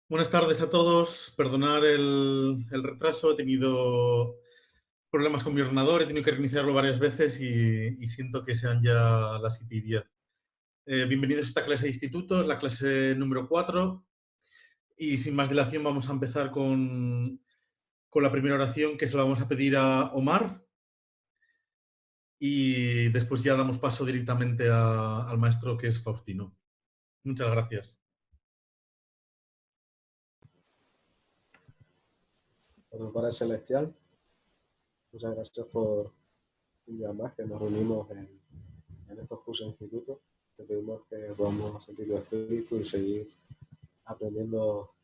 Buenas tardes a todos. Perdonar el retraso. He tenido problemas con mi ordenador, he tenido que reiniciarlo varias veces y siento que sean ya las 7:10. Bienvenidos a esta clase de instituto, es la clase número 4. Y sin más dilación vamos a empezar con la primera oración, que se la vamos a pedir a Omar. Y después ya damos paso directamente al maestro, que es Faustino. Muchas gracias. Nuestro Padre Celestial, muchas gracias por un día más que nos reunimos en estos cursos de instituto. Te pedimos que podamos sentir tu espíritu y seguir aprendiendo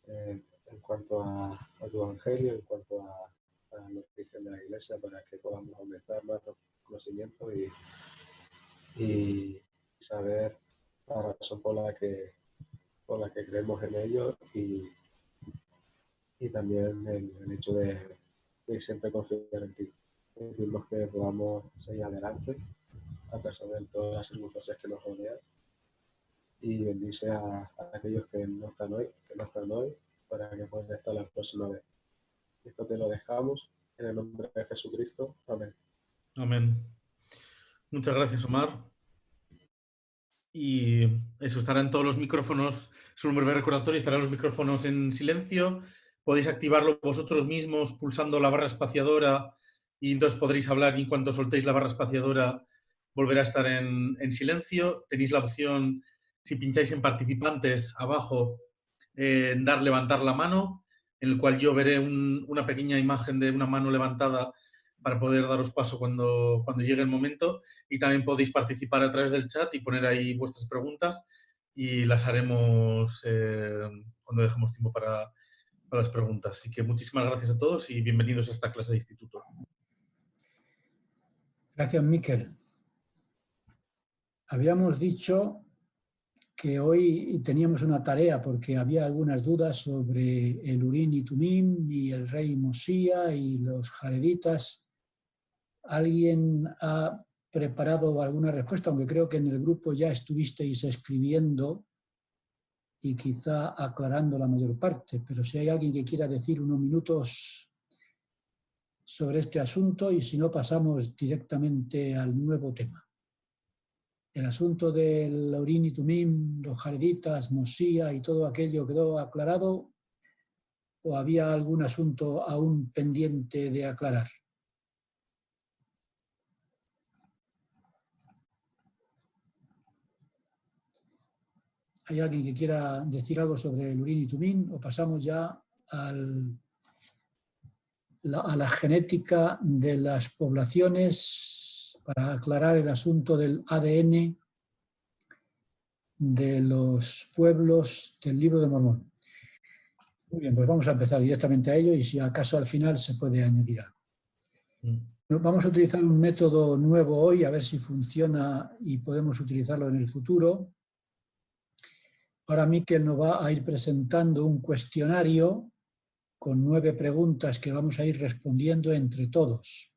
en cuanto a tu evangelio, en cuanto a la origen de la iglesia, para que podamos aumentar nuestro conocimiento y saber la razón por la que creemos en ello y también el hecho de siempre confiar en ti. Pedimos que podamos seguir adelante a pesar de todas las circunstancias que nos rodean y bendice a aquellos que no están hoy, para que puedan estar la próxima vez. Esto te lo dejamos en el nombre de Jesucristo. Amén. Amén. Muchas gracias, Omar. Y eso, estarán todos los micrófonos, es un breve recordatorio, estarán los micrófonos en silencio. Podéis activarlo vosotros mismos pulsando la barra espaciadora y entonces podréis hablar, y en cuanto soltéis la barra espaciadora volverá a estar en silencio. Tenéis la opción, si pincháis en participantes abajo, en levantar la mano, en el cual yo veré una pequeña imagen de una mano levantada para poder daros paso cuando llegue el momento. Y también podéis participar a través del chat y poner ahí vuestras preguntas y las haremos cuando dejemos tiempo para las preguntas. Así que muchísimas gracias a todos y bienvenidos a esta clase de instituto. Gracias, Miquel. Habíamos dicho que hoy teníamos una tarea porque había algunas dudas sobre el Urim y Tumim y el rey Mosía y los jareditas. ¿Alguien ha preparado alguna respuesta? Aunque creo que en el grupo ya estuvisteis escribiendo y quizá aclarando la mayor parte, pero si hay alguien que quiera decir unos minutos sobre este asunto, y si no pasamos directamente al nuevo tema. El asunto del Urim y Tumim, los jareditas, Mosía y todo aquello quedó aclarado, ¿o había algún asunto aún pendiente de aclarar? ¿Hay alguien que quiera decir algo sobre el Urim y Tumim o pasamos ya a la genética de las poblaciones para aclarar el asunto del ADN de los pueblos del Libro de Mormón? Muy bien, pues vamos a empezar directamente a ello y si acaso al final se puede añadir algo. Vamos a utilizar un método nuevo hoy, a ver si funciona y podemos utilizarlo en el futuro. Ahora Miquel nos va a ir presentando un cuestionario con 9 preguntas que vamos a ir respondiendo entre todos.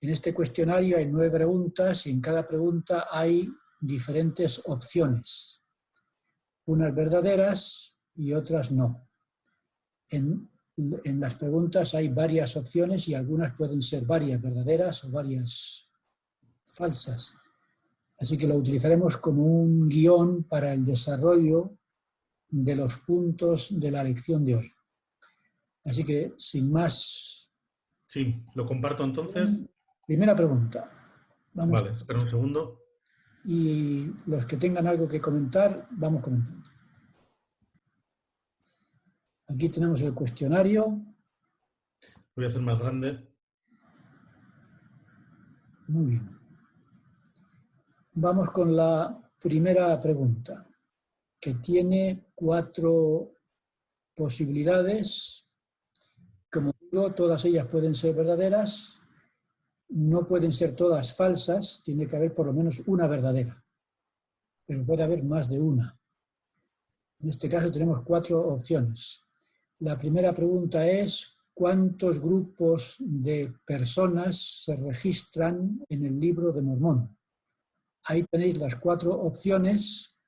En este cuestionario hay 9 preguntas y en cada pregunta hay diferentes opciones. Unas verdaderas y otras no. En las preguntas hay varias opciones y algunas pueden ser varias verdaderas o varias falsas. Así que lo utilizaremos como un guión para el desarrollo de los puntos de la lección de hoy. Así que, sin más... Sí, lo comparto entonces. Primera pregunta. Vale, espera un segundo. Y los que tengan algo que comentar, vamos comentando. Aquí tenemos el cuestionario. Voy a hacer más grande. Muy bien. Vamos con la primera pregunta, que tiene 4 posibilidades. Como digo, todas ellas pueden ser verdaderas, no pueden ser todas falsas, tiene que haber por lo menos una verdadera, pero puede haber más de una. En este caso tenemos 4 opciones. La primera pregunta es: ¿cuántos grupos de personas se registran en el Libro de Mormón? Ahí tenéis las 4 opciones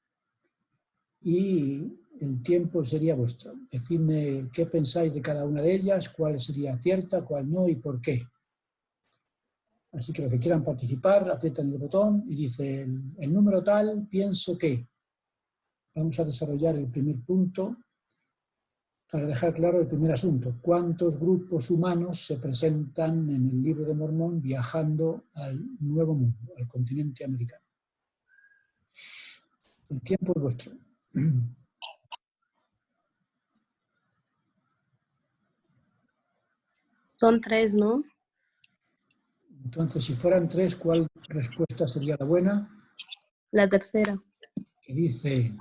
y el tiempo sería vuestro. Decidme qué pensáis de cada una de ellas, cuál sería cierta, cuál no y por qué. Así que los que quieran participar, aprietan el botón y dice el número tal, pienso que. Vamos a desarrollar el primer punto para dejar claro el primer asunto. ¿Cuántos grupos humanos se presentan en el Libro de Mormón viajando al Nuevo Mundo, al continente americano? El tiempo es vuestro. Son 3, ¿no? Entonces, si fueran 3, ¿cuál respuesta sería la buena? La tercera. Que dice...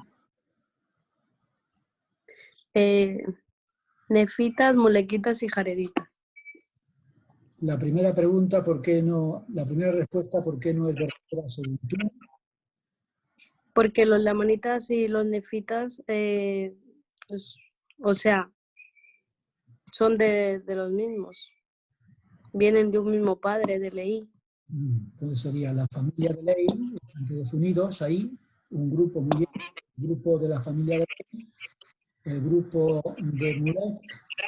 Nefitas, molequitas y jareditas. La primera pregunta, ¿por qué no? La primera respuesta, ¿por qué no es verdadera según tú? Porque los lamanitas y los nefitas, o sea, son de los mismos. Vienen de un mismo padre, de Leí. Entonces sería la familia de Leí, están todos unidos ahí, un grupo muy bien, el grupo de la familia de Leí, el grupo de Mulek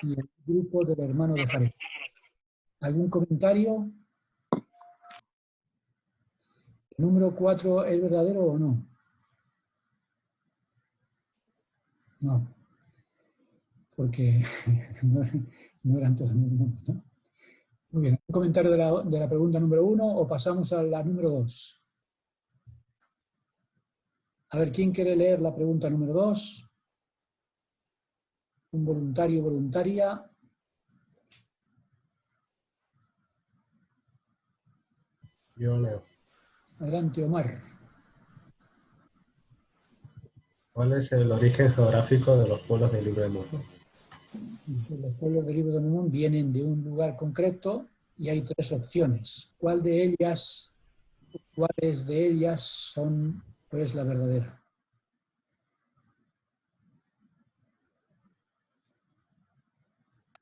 y el grupo del hermano de Jared. ¿Algún comentario? ¿El número 4 es verdadero o no? No, porque no eran todos los mismos, ¿no? Muy bien, ¿un comentario de la pregunta número 1 o pasamos a la número 2? A ver, ¿quién quiere leer la pregunta número 2? Un voluntario o voluntaria. Yo leo. Adelante, Omar. ¿Cuál es el origen geográfico de los pueblos del Libro de Mormón? Los pueblos del Libro de Mormón vienen de un lugar concreto y hay 3 opciones. ¿Cuáles de ellas son, pues, la verdadera?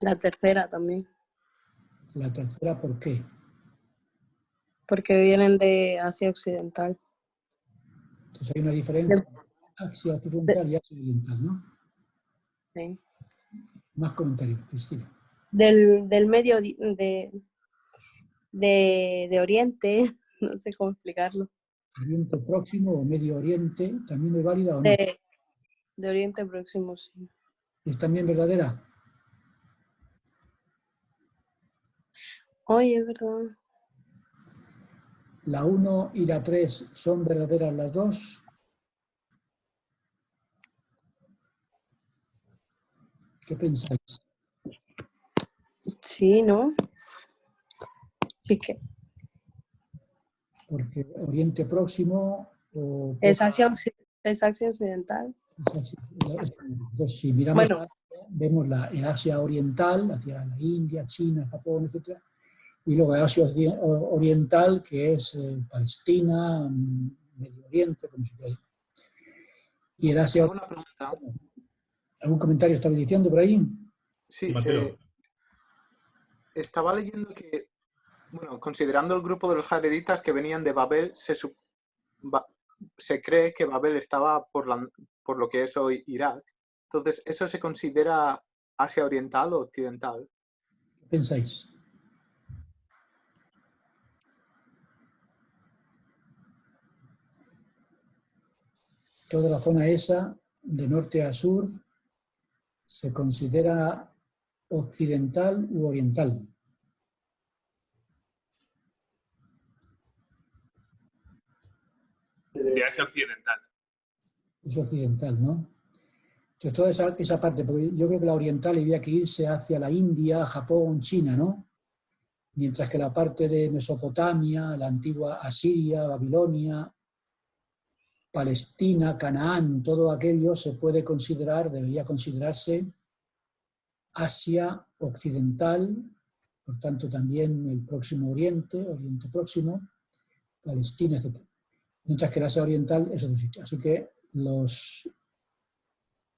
La tercera también. La tercera, ¿por qué? Porque vienen de Asia Occidental. Entonces hay una diferencia entre Asia Occidental y Asia Oriental, ¿no? Sí. Más comentarios, Cristina. Del medio de Oriente, no sé cómo explicarlo. Oriente Próximo o Medio Oriente, ¿también es válida o no? De Oriente Próximo, sí. ¿Es también verdadera? Oye, es verdad. ¿La 1 y la 3 son verdaderas las dos? ¿Qué pensáis? Sí, ¿no? Sí que Porque Oriente Próximo o... es Asia Occidental. Entonces, si miramos, Bueno, vemos el Asia Oriental, hacia la India, China, Japón, etc. Y luego el Asia Oriental, que es Palestina, Medio Oriente, como se llama. Y el Asia... Tengo una pregunta. ¿Algún comentario estaba diciendo por ahí? Sí, Mateo. estaba leyendo que, bueno, considerando el grupo de los jareditas que venían de Babel, se cree que Babel estaba por lo que es hoy Irak. Entonces, ¿eso se considera Asia Oriental o Occidental? ¿Qué pensáis? Toda la zona esa, de norte a sur, se considera occidental u oriental. De Asia Occidental. Es occidental, ¿no? Entonces, toda esa parte, porque yo creo que la oriental había que irse hacia la India, Japón, China, ¿no? Mientras que la parte de Mesopotamia, la antigua Asiria, Babilonia, Palestina, Canaán, todo aquello se puede considerar, debería considerarse Asia Occidental, por tanto también el Próximo Oriente, Oriente Próximo, Palestina, etc. Mientras que el Asia Oriental es otro sitio. Así que los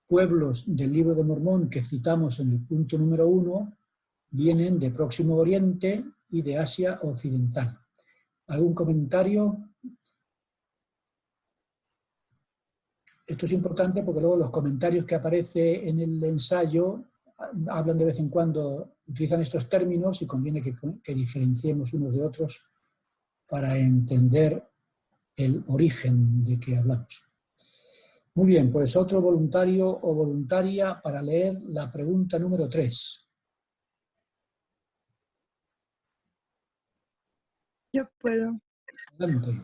pueblos del Libro de Mormón que citamos en el punto número 1 vienen de Próximo Oriente y de Asia Occidental. ¿Algún comentario? Esto es importante porque luego los comentarios que aparecen en el ensayo hablan de vez en cuando, utilizan estos términos y conviene que diferenciemos unos de otros para entender el origen de que hablamos. Muy bien, pues otro voluntario o voluntaria para leer la pregunta número 3. Yo puedo. Adelante.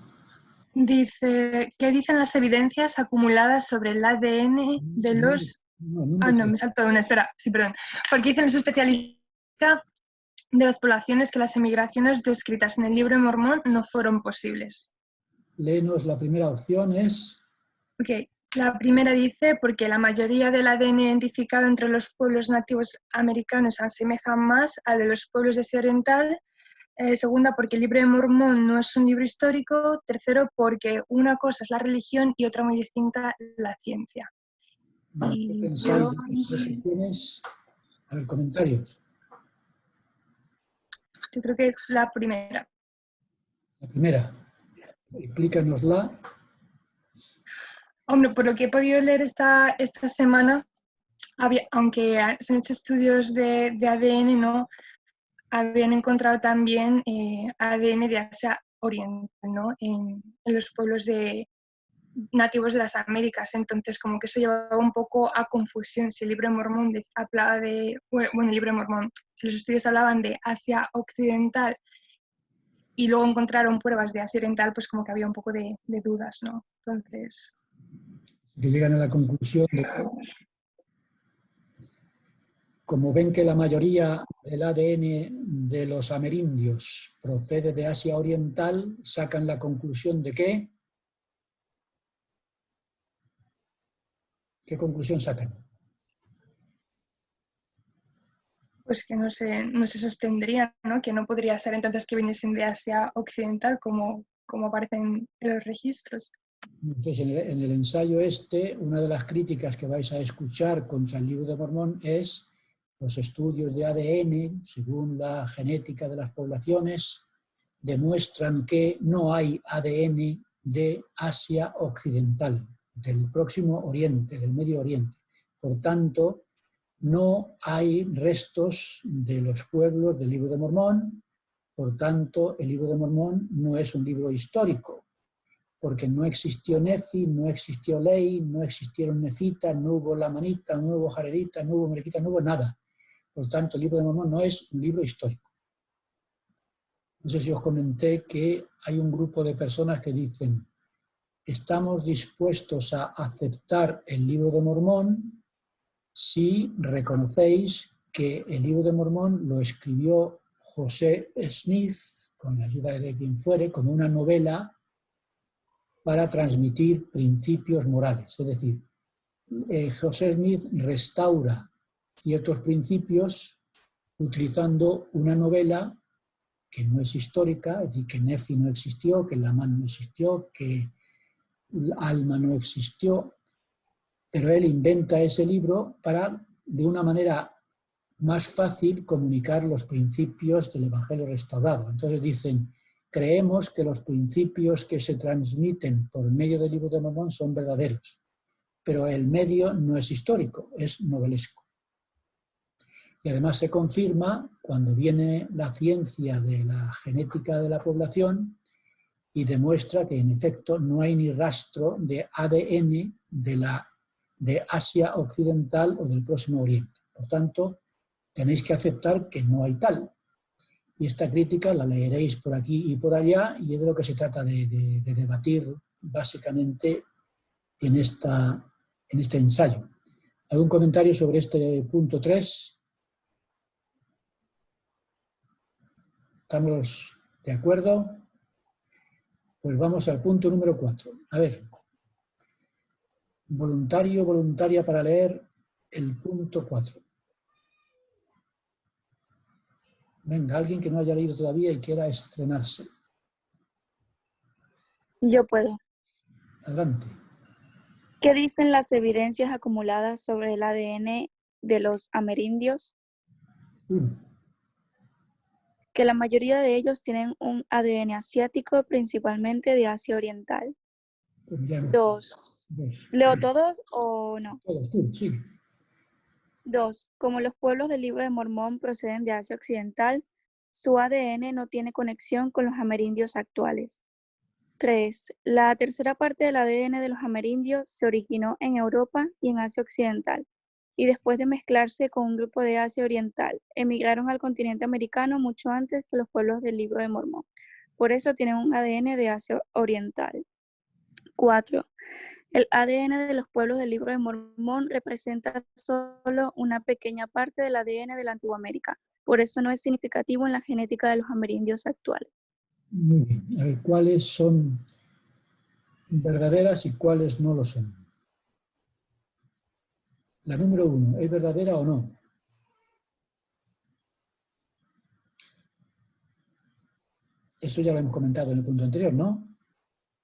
Dice, ¿qué dicen las evidencias acumuladas sobre el ADN de los... No, me saltó una, espera, sí, perdón. Porque dicen los especialistas de las poblaciones que las emigraciones descritas en el Libro de Mormón no fueron posibles. Léenos, la primera opción es... Ok, la primera dice, porque la mayoría del ADN identificado entre los pueblos nativos americanos se asemeja más al de los pueblos de Asia Oriental. Segunda, porque el Libro de Mormón no es un libro histórico. Tercero, porque una cosa es la religión y otra muy distinta la ciencia. ¿Qué pensáis de las tres opciones? A ver, comentarios. Yo creo que es la primera. La primera, explícanosla. Hombre, por lo que he podido leer esta semana, aunque se han hecho estudios de ADN, ¿no? Habían encontrado también ADN de Asia Oriental, ¿no? En los pueblos nativos de las Américas. Entonces, como que eso llevaba un poco a confusión. Si el Libro de Mormón hablaba de... Bueno, el Libro de Mormón, si los estudios hablaban de Asia Occidental y luego encontraron pruebas de Asia Oriental, pues como que había un poco de dudas, ¿no? Entonces... Que llegan a la conclusión de que, como ven que la mayoría del ADN de los amerindios procede de Asia Oriental, sacan la conclusión de que... ¿Qué conclusión sacan? Pues que no se sostendría, ¿no? Que no podría ser entonces que viniesen de Asia Occidental como aparecen en los registros. Entonces, en el ensayo una de las críticas que vais a escuchar contra el Libro de Mormón es los estudios de ADN, según la genética de las poblaciones, demuestran que no hay ADN de Asia Occidental, del Próximo Oriente, del Medio Oriente. Por tanto, no hay restos de los pueblos del Libro de Mormón. Por tanto, el Libro de Mormón no es un libro histórico, porque no existió Nefi, no existió Ley, no existieron Nefitas, no hubo Lamanita, no hubo Jarerita, no hubo Melequita, no hubo nada. Por tanto, el Libro de Mormón no es un libro histórico. No sé si os comenté que hay un grupo de personas que dicen: estamos dispuestos a aceptar el Libro de Mormón si reconocéis que el Libro de Mormón lo escribió José Smith, con la ayuda de quien fuere, como una novela para transmitir principios morales. Es decir, José Smith restaura ciertos principios utilizando una novela que no es histórica, es decir, que Nefi no existió, que Lamán no existió, que Alma no existió, pero él inventa ese libro para, de una manera más fácil, comunicar los principios del Evangelio restaurado. Entonces dicen: creemos que los principios que se transmiten por medio del Libro de Mormón son verdaderos, pero el medio no es histórico, es novelesco. Y además se confirma cuando viene la ciencia de la genética de la población y demuestra que en efecto no hay ni rastro de ADN de Asia Occidental o del Próximo Oriente. Por tanto, tenéis que aceptar que no hay tal. Y esta crítica la leeréis por aquí y por allá, y es de lo que se trata de debatir básicamente en este ensayo. ¿Algún comentario sobre este punto 3? ¿Estamos de acuerdo? Pues vamos al punto número 4. A ver, voluntario, voluntaria para leer el punto 4. Venga, alguien que no haya leído todavía y quiera estrenarse. Yo puedo. Adelante. ¿Qué dicen las evidencias acumuladas sobre el ADN de los amerindios? 1. Que la mayoría de ellos tienen un ADN asiático, principalmente de Asia Oriental. Pues mirad, 2. Dos. ¿Leo todos o no? Todos, tú, sí. 2. Como los pueblos del Libro de Mormón proceden de Asia Occidental, su ADN no tiene conexión con los amerindios actuales. 3. La tercera parte del ADN de los amerindios se originó en Europa y en Asia Occidental, y después de mezclarse con un grupo de Asia Oriental, emigraron al continente americano mucho antes que los pueblos del Libro de Mormón. Por eso tienen un ADN de Asia Oriental. 4. El ADN de los pueblos del Libro de Mormón representa solo una pequeña parte del ADN de la antigua América. Por eso no es significativo en la genética de los amerindios actuales. Muy bien. A ver, ¿cuáles son verdaderas y cuáles no lo son? La número 1, ¿es verdadera o no? Eso ya lo hemos comentado en el punto anterior, ¿no?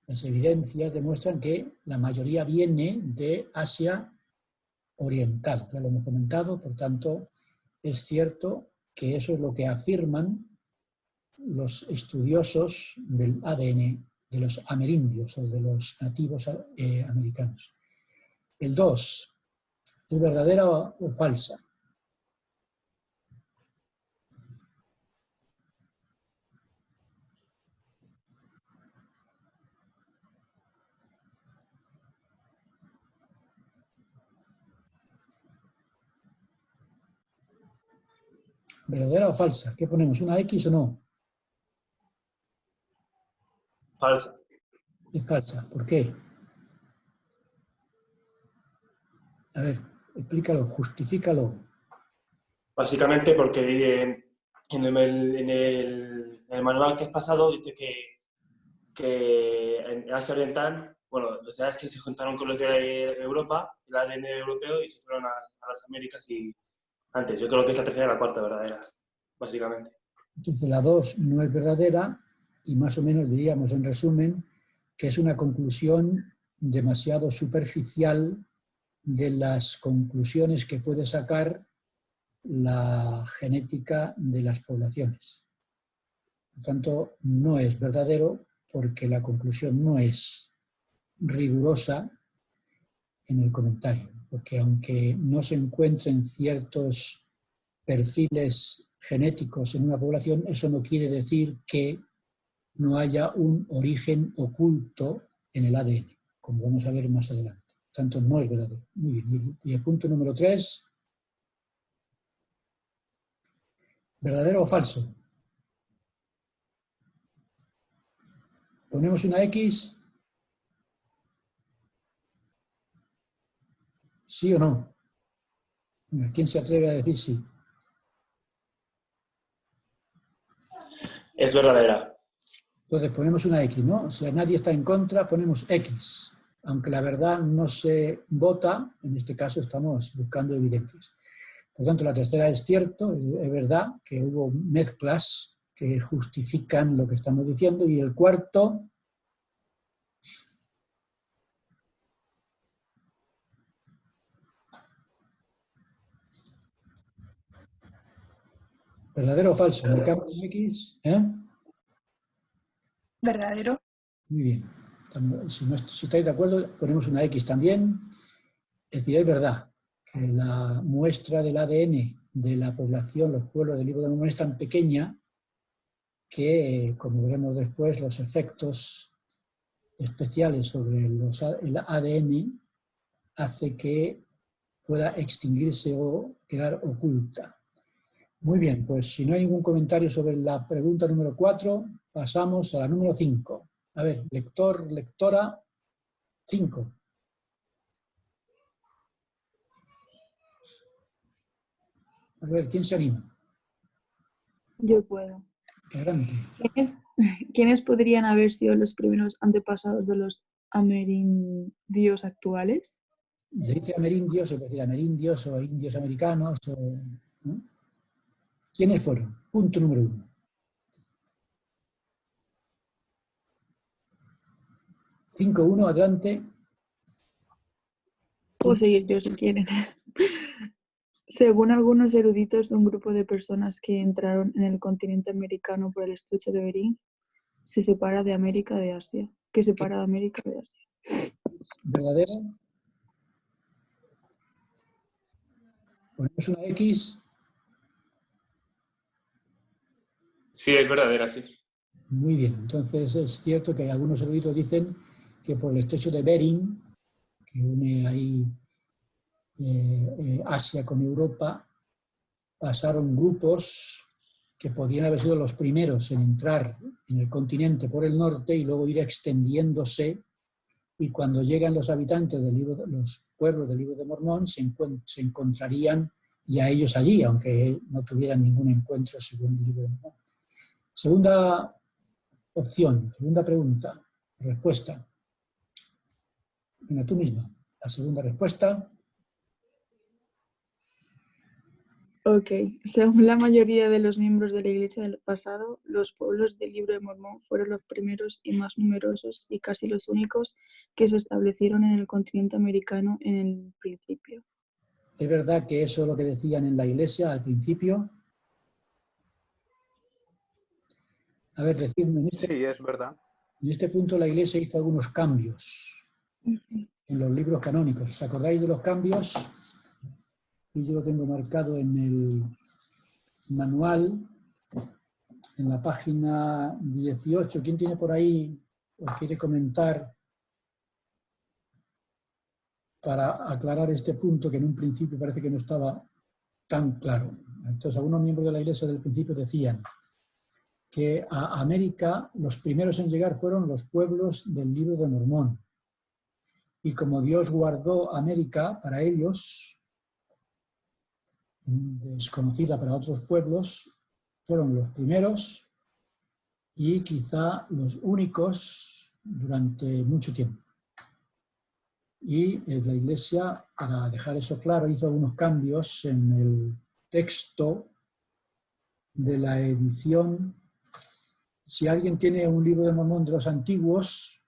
Las evidencias demuestran que la mayoría viene de Asia Oriental. Ya lo hemos comentado, por tanto, es cierto que eso es lo que afirman los estudiosos del ADN de los amerindios o de los nativos americanos. El 2, ¿es verdadera o falsa? ¿Verdadera o falsa? ¿Qué ponemos? ¿Una X o no? Falsa. Es falsa. ¿Por qué? A ver, explícalo, justifícalo. Básicamente porque en el manual que has pasado dice que en Asia Oriental, bueno, los de Asia se juntaron con los de Europa, el ADN europeo, y se fueron a las Américas y antes. Yo creo que es la tercera y la cuarta verdadera, básicamente. Entonces la 2 no es verdadera y más o menos diríamos en resumen que es una conclusión demasiado superficial de las conclusiones que puede sacar la genética de las poblaciones. Por tanto, no es verdadero porque la conclusión no es rigurosa en el comentario, porque aunque no se encuentren ciertos perfiles genéticos en una población, eso no quiere decir que no haya un origen oculto en el ADN, como vamos a ver más adelante. Por tanto, no es verdadero. Muy bien. Y el punto número 3, ¿verdadero o falso? ¿Ponemos una X? ¿Sí o no? ¿Quién se atreve a decir sí? Es verdadera. Entonces ponemos una X, ¿no? Si nadie está en contra, ponemos X. Aunque la verdad no se vota, en este caso estamos buscando evidencias. Por tanto, la tercera es cierto, es verdad que hubo mezclas que justifican lo que estamos diciendo. Y el cuarto, ¿verdadero o falso? ¿Me cambio en X? ¿Verdadero? Muy bien. Si estáis de acuerdo, ponemos una X también. Es decir, es verdad que la muestra del ADN de la población, los pueblos del Libro de Mormón es tan pequeña que, como veremos después, los efectos especiales sobre el ADN hace que pueda extinguirse o quedar oculta. Muy bien, pues si no hay ningún comentario sobre la pregunta número 4, pasamos a la número 5. A ver, lector, lectora, 5. A ver, ¿quién se anima? Yo puedo. Adelante. ¿Quiénes podrían haber sido los primeros antepasados de los amerindios actuales? Se dice amerindios, se puede decir amerindios o indios americanos. ¿No? ¿Quiénes fueron? Punto número 1. 5-1, adelante. Puedo seguir yo si quieren. Según algunos eruditos, un grupo de personas que entraron en el continente americano por el estrecho de Bering se separa de América de Asia. ¿Qué separa de América de Asia? ¿Verdadero? Ponemos una X. Sí, es verdadera, sí. Muy bien. Entonces es cierto que algunos eruditos dicen que por el estrecho de Bering, que une ahí Asia con Europa, pasaron grupos que podían haber sido los primeros en entrar en el continente por el norte y luego ir extendiéndose, y cuando llegan los habitantes los pueblos del Libro de Mormón se encontrarían ya ellos allí, aunque no tuvieran ningún encuentro según el Libro de Mormón. Segunda opción, segunda pregunta, respuesta. Venga, tú misma. La segunda respuesta. Ok, según la mayoría de los miembros de la Iglesia del pasado, los pueblos del Libro de Mormón fueron los primeros y más numerosos y casi los únicos que se establecieron en el continente americano en el principio. ¿Es verdad que eso es lo que decían en la Iglesia al principio? A ver, decidme, Sí, es verdad. en este punto la Iglesia hizo algunos cambios en los libros canónicos. ¿Os acordáis de los cambios? Y yo lo tengo marcado en el manual, en la página 18. ¿Quién tiene por ahí o quiere comentar para aclarar este punto que en un principio parece que no estaba tan claro? Entonces, algunos miembros de la Iglesia del principio decían que a América los primeros en llegar fueron los pueblos del Libro de Mormón. Y como Dios guardó América para ellos, desconocida para otros pueblos, fueron los primeros y quizá los únicos durante mucho tiempo. Y la Iglesia, para dejar eso claro, hizo algunos cambios en el texto de la edición. Si alguien tiene un Libro de Mormón de los antiguos,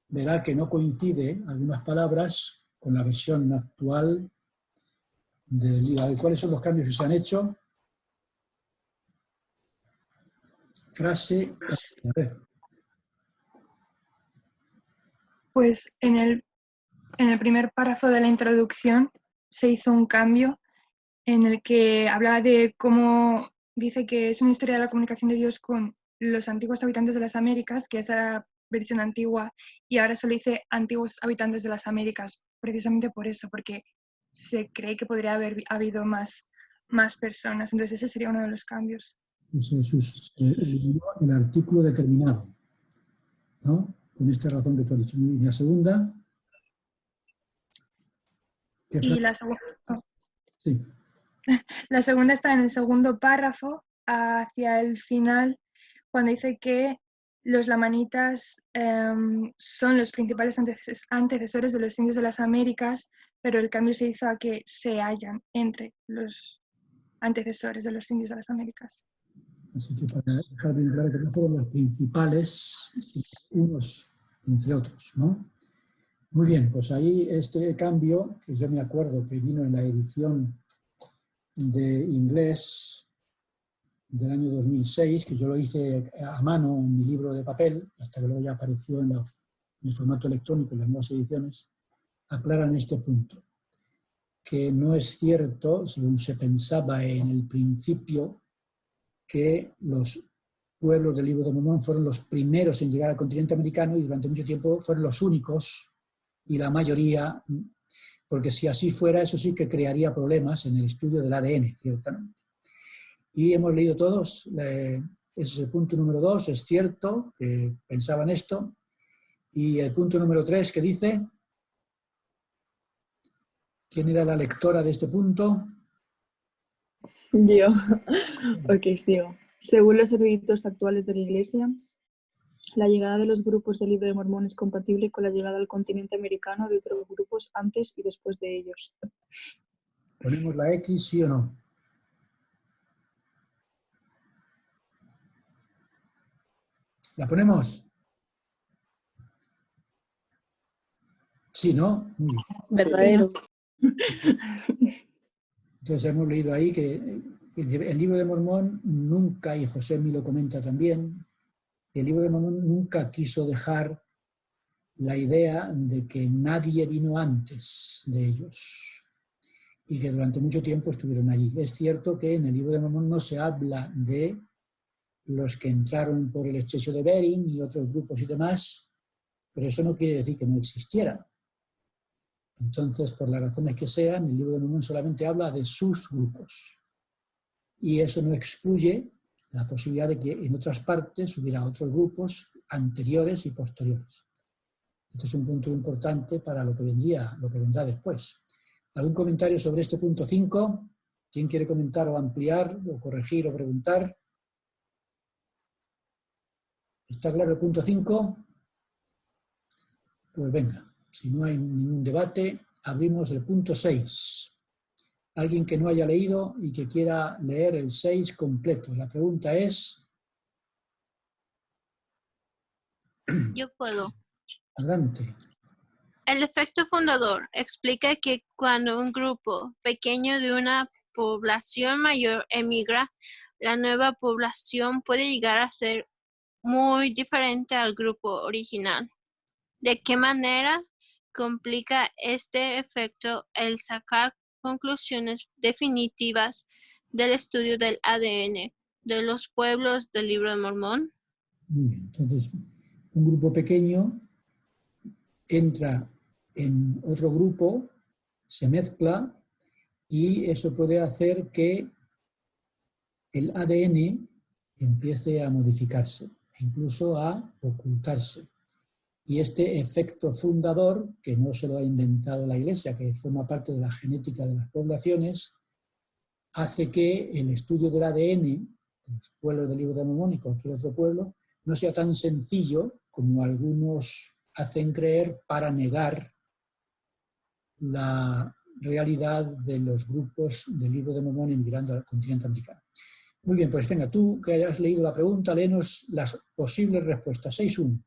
verá que no coincide algunas palabras con la versión actual del libro. ¿Cuáles son los cambios que se han hecho? Frase. A ver. Pues en el primer párrafo de la introducción se hizo un cambio en el que hablaba de cómo dice que es una historia de la comunicación de Dios con los antiguos habitantes de las Américas, que esa era la versión antigua, y ahora solo dice antiguos habitantes de las Américas, precisamente por eso, porque se cree que podría haber habido más personas. Entonces ese sería uno de los cambios. Eliminó el artículo determinado, ¿no? Con esta razón que tú has dicho. Y la segunda. Y la segunda. Sí. La segunda está en el segundo párrafo, hacia el final, cuando dice que los lamanitas son los principales antecesores de los indios de las Américas, pero el cambio se hizo a que se hallan entre los antecesores de los indios de las Américas. Así que para dejar bien claro que no fueron los principales, unos entre otros, ¿no? Muy bien, pues ahí este cambio, que yo me acuerdo que vino en la edición de inglés del año 2006, que yo lo hice a mano en mi libro de papel, hasta que luego ya apareció en el formato electrónico en las nuevas ediciones, aclaran este punto, que no es cierto, según se pensaba en el principio, que los pueblos del Libro de Mormón fueron los primeros en llegar al continente americano y durante mucho tiempo fueron los únicos, y la mayoría, porque si así fuera, eso sí que crearía problemas en el estudio del ADN, ciertamente. Y hemos leído todos, ese es el punto número 2, es cierto que pensaban esto, y el punto número 3 que dice, ¿quién era la lectora de este punto? Yo. Ok, sigo. Según los eruditos actuales de la Iglesia, la llegada de los grupos del Libro de Mormón es compatible con la llegada al continente americano de otros grupos antes y después de ellos. ¿Ponemos la X, sí o no? ¿La ponemos? Sí, ¿no? Muy bien. Verdadero. Entonces hemos leído ahí que el Libro de Mormón nunca, y José me lo comenta también, el Libro de Mormón nunca quiso dejar la idea de que nadie vino antes de ellos y que durante mucho tiempo estuvieron allí. Es cierto que en el Libro de Mormón no se habla de los que entraron por el estrecho de Bering y otros grupos y demás, pero eso no quiere decir que no existieran. Entonces, por las razones que sean, el Libro de Mormón solamente habla de sus grupos. Y eso no excluye la posibilidad de que en otras partes hubiera otros grupos anteriores y posteriores. Este es un punto importante para lo que vendrá después. ¿Algún comentario sobre este punto 5? ¿Quién quiere comentar o ampliar o corregir o preguntar? ¿Está claro el punto 5? Pues venga, si no hay ningún debate, abrimos el punto 6. Alguien que no haya leído y que quiera leer el 6 completo. La pregunta es... Yo puedo. Adelante. El efecto fundador explica que cuando un grupo pequeño de una población mayor emigra, la nueva población puede llegar a ser muy diferente al grupo original. ¿De qué manera complica este efecto el sacar conclusiones definitivas del estudio del ADN de los pueblos del Libro de Mormón? Muy bien, entonces un grupo pequeño entra en otro grupo, se mezcla y eso puede hacer que el ADN empiece a modificarse e incluso a ocultarse. Y este efecto fundador, que no se lo ha inventado la Iglesia, que forma parte de la genética de las poblaciones, hace que el estudio del ADN de los pueblos del Libro de Mormón y cualquier otro pueblo no sea tan sencillo como algunos hacen creer para negar la realidad de los grupos del Libro de Mormón emigrando al continente americano. Muy bien, pues venga, tú que hayas leído la pregunta, léenos las posibles respuestas. 6.1.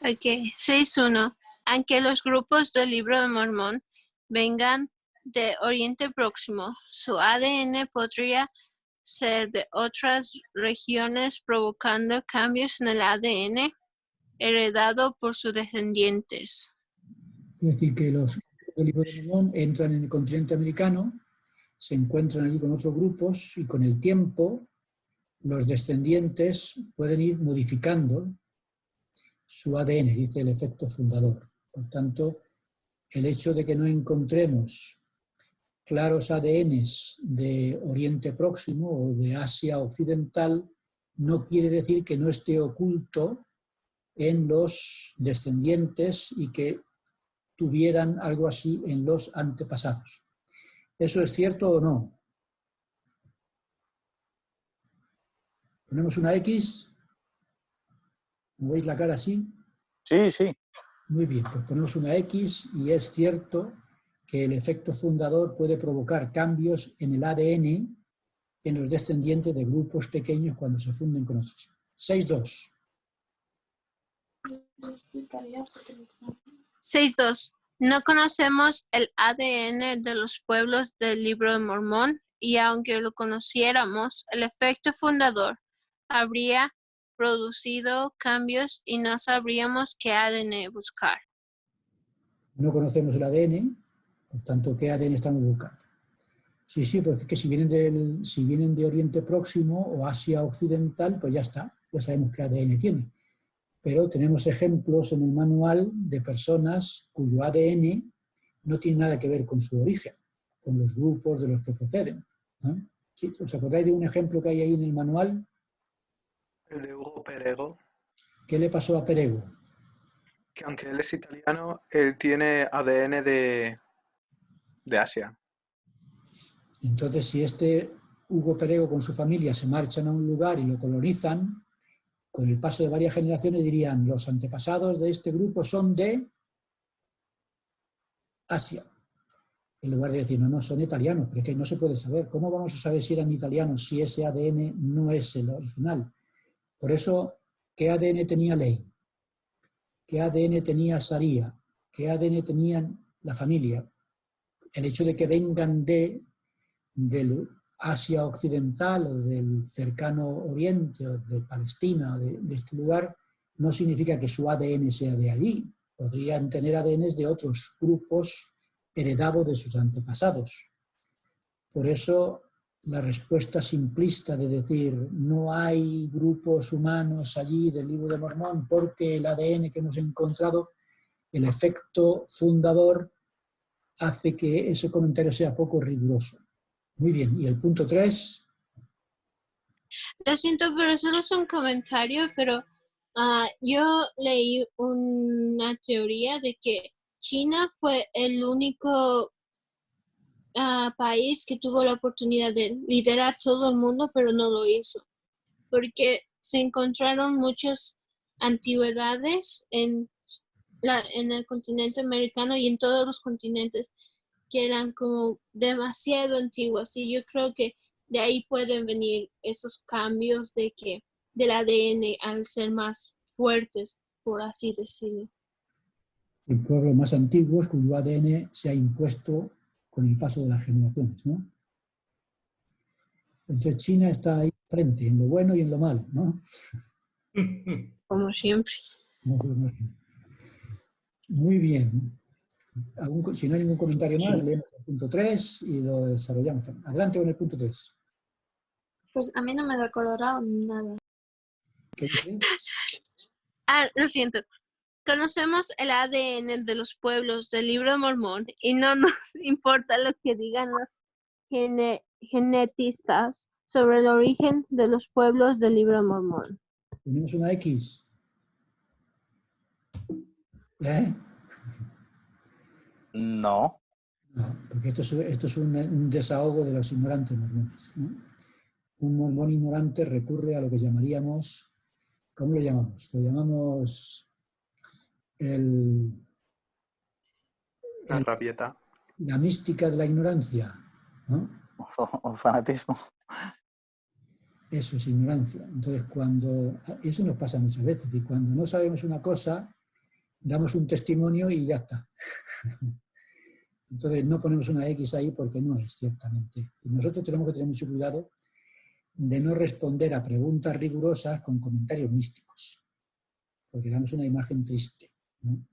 Ok, 6.1. Aunque los grupos del Libro de Mormón vengan de Oriente Próximo, su ADN podría ser de otras regiones, provocando cambios en el ADN heredado por sus descendientes. Es decir, que los del Libro de Mormón entran en el continente americano, se encuentran allí con otros grupos y con el tiempo los descendientes pueden ir modificando su ADN, dice el efecto fundador. Por tanto, el hecho de que no encontremos claros ADNs de Oriente Próximo o de Asia Occidental no quiere decir que no esté oculto en los descendientes y que tuvieran algo así en los antepasados. ¿Eso es cierto o no? ¿Ponemos una X? ¿Me veis la cara así? Sí, sí. Muy bien, pues ponemos una X y es cierto que el efecto fundador puede provocar cambios en el ADN en los descendientes de grupos pequeños cuando se funden con otros. 6.2. 6.2. No conocemos el ADN de los pueblos del Libro de Mormón y aunque lo conociéramos, el efecto fundador habría producido cambios y no sabríamos qué ADN buscar. No conocemos el ADN, por tanto, ¿qué ADN estamos buscando? Sí, porque es que si vienen de Oriente Próximo o Asia Occidental, pues ya está, ya sabemos qué ADN tiene. Pero tenemos ejemplos en el manual de personas cuyo ADN no tiene nada que ver con su origen, con los grupos de los que proceden, ¿no? ¿Os acordáis de un ejemplo que hay ahí en el manual? El de Hugo Perego. ¿Qué le pasó a Perego? Que aunque él es italiano, él tiene ADN de Asia. Entonces, si este Hugo Perego con su familia se marchan a un lugar y lo colonizan, con el paso de varias generaciones dirían, los antepasados de este grupo son de Asia. En lugar de decir, no, son italianos, pero es que no se puede saber. ¿Cómo vamos a saber si eran italianos si ese ADN no es el original? Por eso, ¿qué ADN tenía Ley? ¿Qué ADN tenía Saría? ¿Qué ADN tenía la familia? El hecho de que vengan del Asia Occidental o del cercano Oriente o de Palestina o de este lugar no significa que su ADN sea de allí. Podrían tener ADNs de otros grupos heredados de sus antepasados. Por eso la respuesta simplista de decir no hay grupos humanos allí del Libro de Mormón porque el ADN que hemos encontrado, el efecto fundador hace que ese comentario sea poco riguroso. Muy bien, y el punto 3. Lo siento, pero solo es un comentario, pero yo leí una teoría de que China fue el único país que tuvo la oportunidad de liderar todo el mundo, pero no lo hizo, porque se encontraron muchas antigüedades en el continente americano y en todos los continentes que eran como demasiado antiguas, y yo creo que de ahí pueden venir esos cambios del ADN al ser más fuertes, por así decirlo. El pueblo más antiguo cuyo ADN se ha impuesto con el paso de las generaciones, ¿no? Entonces China está ahí frente, en lo bueno y en lo malo, ¿no? Como siempre. Muy bien. Si no hay ningún comentario más, leemos el punto 3 y lo desarrollamos. Adelante con el punto 3. Pues a mí no me da colorado nada. ¿Qué dice? Lo siento. Conocemos el ADN de los pueblos del Libro de Mormón y no nos importa lo que digan los genetistas sobre el origen de los pueblos del Libro de Mormón. Tenemos una X. ¿Eh? No. No, porque esto es un desahogo de los ignorantes mormones, ¿no? Un mormón ignorante recurre a lo que llamaríamos, ¿cómo lo llamamos? Lo llamamos la rabieta. La mística de la ignorancia, ¿no? O fanatismo. Eso es ignorancia. Entonces, eso nos pasa muchas veces, y cuando no sabemos una cosa, damos un testimonio y ya está. Entonces no ponemos una X ahí porque no es ciertamente. Nosotros tenemos que tener mucho cuidado de no responder a preguntas rigurosas con comentarios místicos, porque damos una imagen triste, ¿no?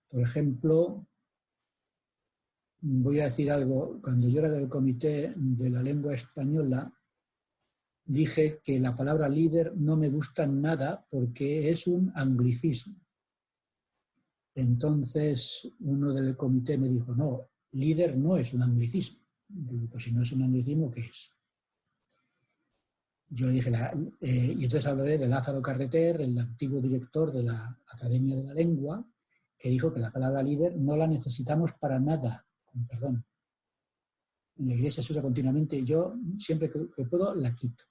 Por ejemplo, voy a decir algo. Cuando yo era del Comité de la Lengua Española, dije que la palabra líder no me gusta nada porque es un anglicismo. Entonces uno del comité me dijo, no, líder no es un anglicismo. Digo, pues si no es un anglicismo, ¿qué es? Yo le dije, y entonces hablaré de Lázaro Carreter, el antiguo director de la Academia de la Lengua, que dijo que la palabra líder no la necesitamos para nada, con perdón. En la iglesia se usa continuamente y yo siempre que puedo la quito.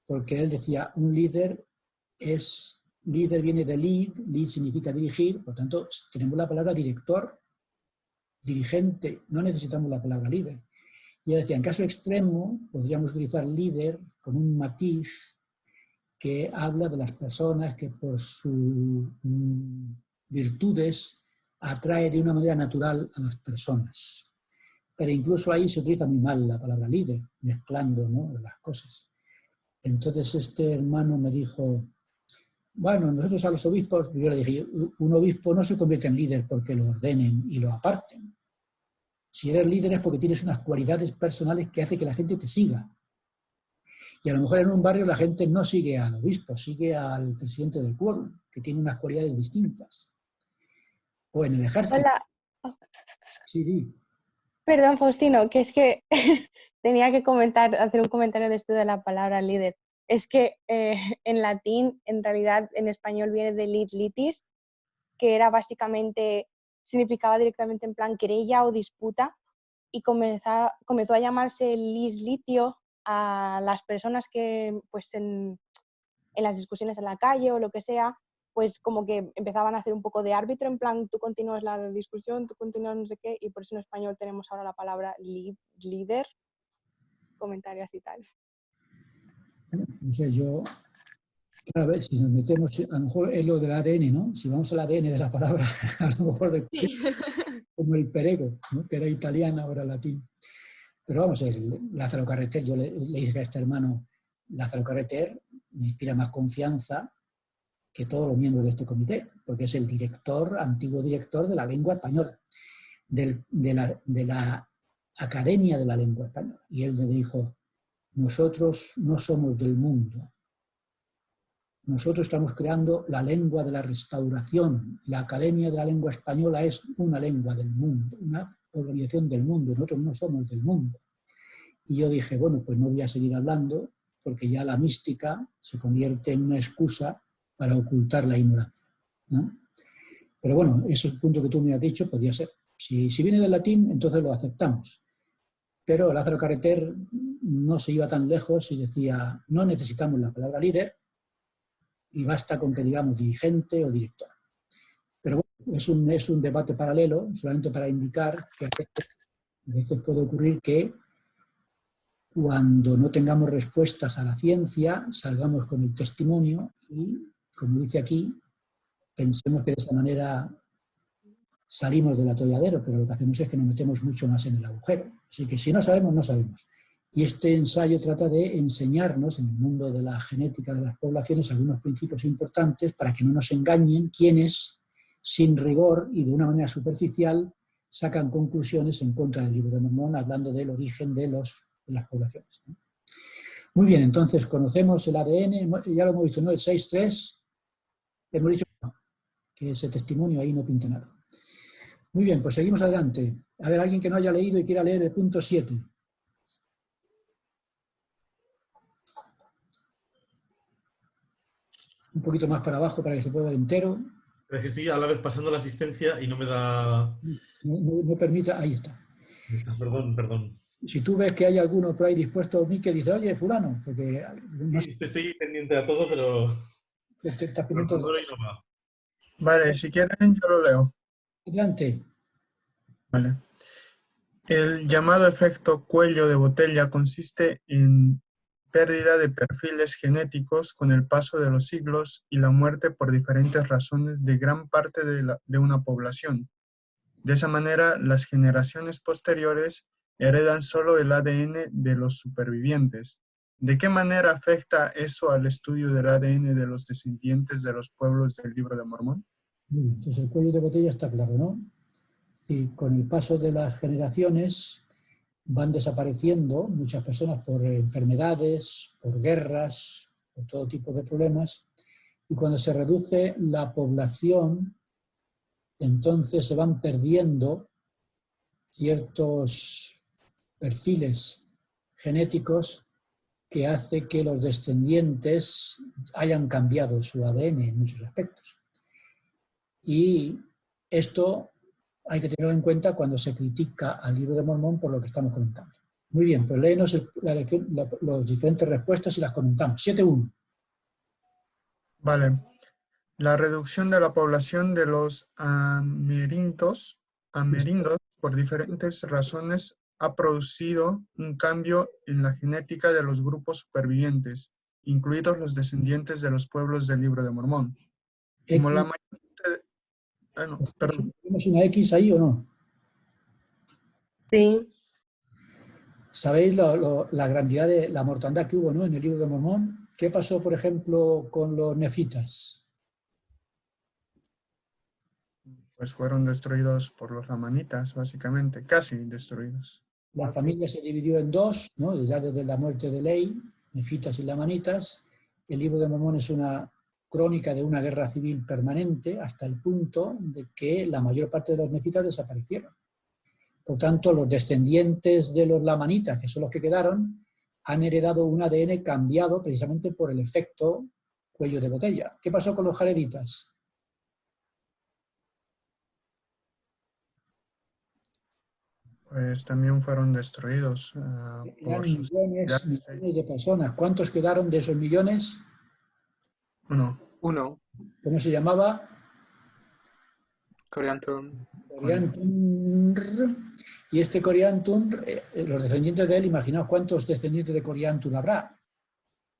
Porque él decía, un líder viene de lead significa dirigir, por tanto tenemos la palabra director, dirigente, no necesitamos la palabra líder. Y él decía, en caso extremo, podríamos utilizar líder con un matiz que habla de las personas que por sus virtudes atrae de una manera natural a las personas. Pero incluso ahí se utiliza muy mal la palabra líder, mezclando, ¿no?, las cosas. Entonces este hermano me dijo, bueno, nosotros a los obispos, yo le dije, un obispo no se convierte en líder porque lo ordenen y lo aparten. Si eres líder es porque tienes unas cualidades personales que hace que la gente te siga. Y a lo mejor en un barrio la gente no sigue al obispo, sigue al presidente del quórum, que tiene unas cualidades distintas. O en el ejército. Hola. Sí, sí. Perdón, Faustino, que es que tenía que hacer un comentario de esto de la palabra líder. Es que en latín, en realidad en español viene de lit litis, que era básicamente, significaba directamente en plan querella o disputa, y comenzó a llamarse lis litio a las personas que pues en las discusiones en la calle o lo que sea, pues como que empezaban a hacer un poco de árbitro, en plan tú continúas la discusión, tú continúas no sé qué, y por eso en español tenemos ahora la palabra líder, comentarios y tal. No sé, yo, a ver, si nos metemos, a lo mejor es lo del ADN, ¿no? Si vamos al ADN de la palabra, a lo mejor como el perego, ¿no?, que era italiano, ahora latín. Pero vamos a ver, Lázaro Carreter, yo le dije a este hermano, Lázaro Carreter me inspira más confianza que todos los miembros de este comité, porque es el director, antiguo director de la lengua española, de la Academia de la Lengua Española. Y él me dijo, nosotros no somos del mundo. Nosotros estamos creando la lengua de la restauración. La Academia de la Lengua Española es una lengua del mundo, una organización del mundo. Nosotros no somos del mundo. Y yo dije, bueno, pues no voy a seguir hablando porque ya la mística se convierte en una excusa para ocultar la ignorancia, ¿no? Pero bueno, ese punto que tú me has dicho podría ser. Si viene del latín, entonces lo aceptamos. Pero Lázaro Carreter no se iba tan lejos y decía, no necesitamos la palabra líder y basta con que digamos dirigente o director. Pero bueno, es un debate paralelo, solamente para indicar que a veces puede ocurrir que cuando no tengamos respuestas a la ciencia, salgamos con el testimonio y, como dice aquí, pensemos que de esa manera salimos del atolladero, pero lo que hacemos es que nos metemos mucho más en el agujero. Así que si no sabemos, no sabemos. Y este ensayo trata de enseñarnos, en el mundo de la genética de las poblaciones, algunos principios importantes para que no nos engañen quienes, sin rigor y de una manera superficial, sacan conclusiones en contra del Libro de Mormón, hablando del origen de las poblaciones. Muy bien, entonces conocemos el ADN, ya lo hemos visto, ¿no? El 6.3, hemos dicho que ese testimonio ahí no pinta nada. Muy bien, pues seguimos adelante. A ver, alguien que no haya leído y quiera leer el punto 7. Un poquito más para abajo para que se pueda ver entero. Pero es que estoy a la vez pasando la asistencia y no me da... No permita, ahí está. Perdón. Si tú ves que hay alguno por ahí dispuesto, que dice, oye, fulano, porque... No sí, estoy pendiente a todo, pero... Estás pendiente no va. Vale, si quieren yo lo leo. Adelante. Vale. El llamado efecto cuello de botella consiste en pérdida de perfiles genéticos con el paso de los siglos y la muerte por diferentes razones de gran parte de una población. De esa manera, las generaciones posteriores heredan solo el ADN de los supervivientes. ¿De qué manera afecta eso al estudio del ADN de los descendientes de los pueblos del Libro de Mormón? Entonces el cuello de botella está claro, ¿no? Y con el paso de las generaciones van desapareciendo muchas personas por enfermedades, por guerras, por todo tipo de problemas. Y cuando se reduce la población, entonces se van perdiendo ciertos perfiles genéticos que hace que los descendientes hayan cambiado su ADN en muchos aspectos. Y esto hay que tenerlo en cuenta cuando se critica al Libro de Mormón por lo que estamos comentando. Muy bien, pues léenos las diferentes respuestas y las comentamos. 7.1. Vale. La reducción de la población de los amerindos por diferentes razones ha producido un cambio en la genética de los grupos supervivientes, incluidos los descendientes de los pueblos del Libro de Mormón. Como la mayoría perdón. ¿Tenemos una X ahí o no? Sí. ¿Sabéis la grandidad de la mortandad que hubo, ¿no?, en el Libro de Mormón? ¿Qué pasó, por ejemplo, con los nefitas? Pues fueron destruidos por los lamanitas, básicamente, casi destruidos. La familia se dividió en dos, ¿no?, ya desde la muerte de Ley, nefitas y lamanitas. El Libro de Mormón es una crónica de una guerra civil permanente hasta el punto de que la mayor parte de los nefitas desaparecieron. Por tanto, los descendientes de los lamanitas, que son los que quedaron, han heredado un ADN cambiado precisamente por el efecto cuello de botella. ¿Qué pasó con los jareditas? Pues también fueron destruidos por sus... millones de personas. ¿Cuántos quedaron de esos millones? Uno. ¿Cómo se llamaba? Coriantum. Y este Coriantum, los descendientes de él, imaginaos cuántos descendientes de Coriantum habrá.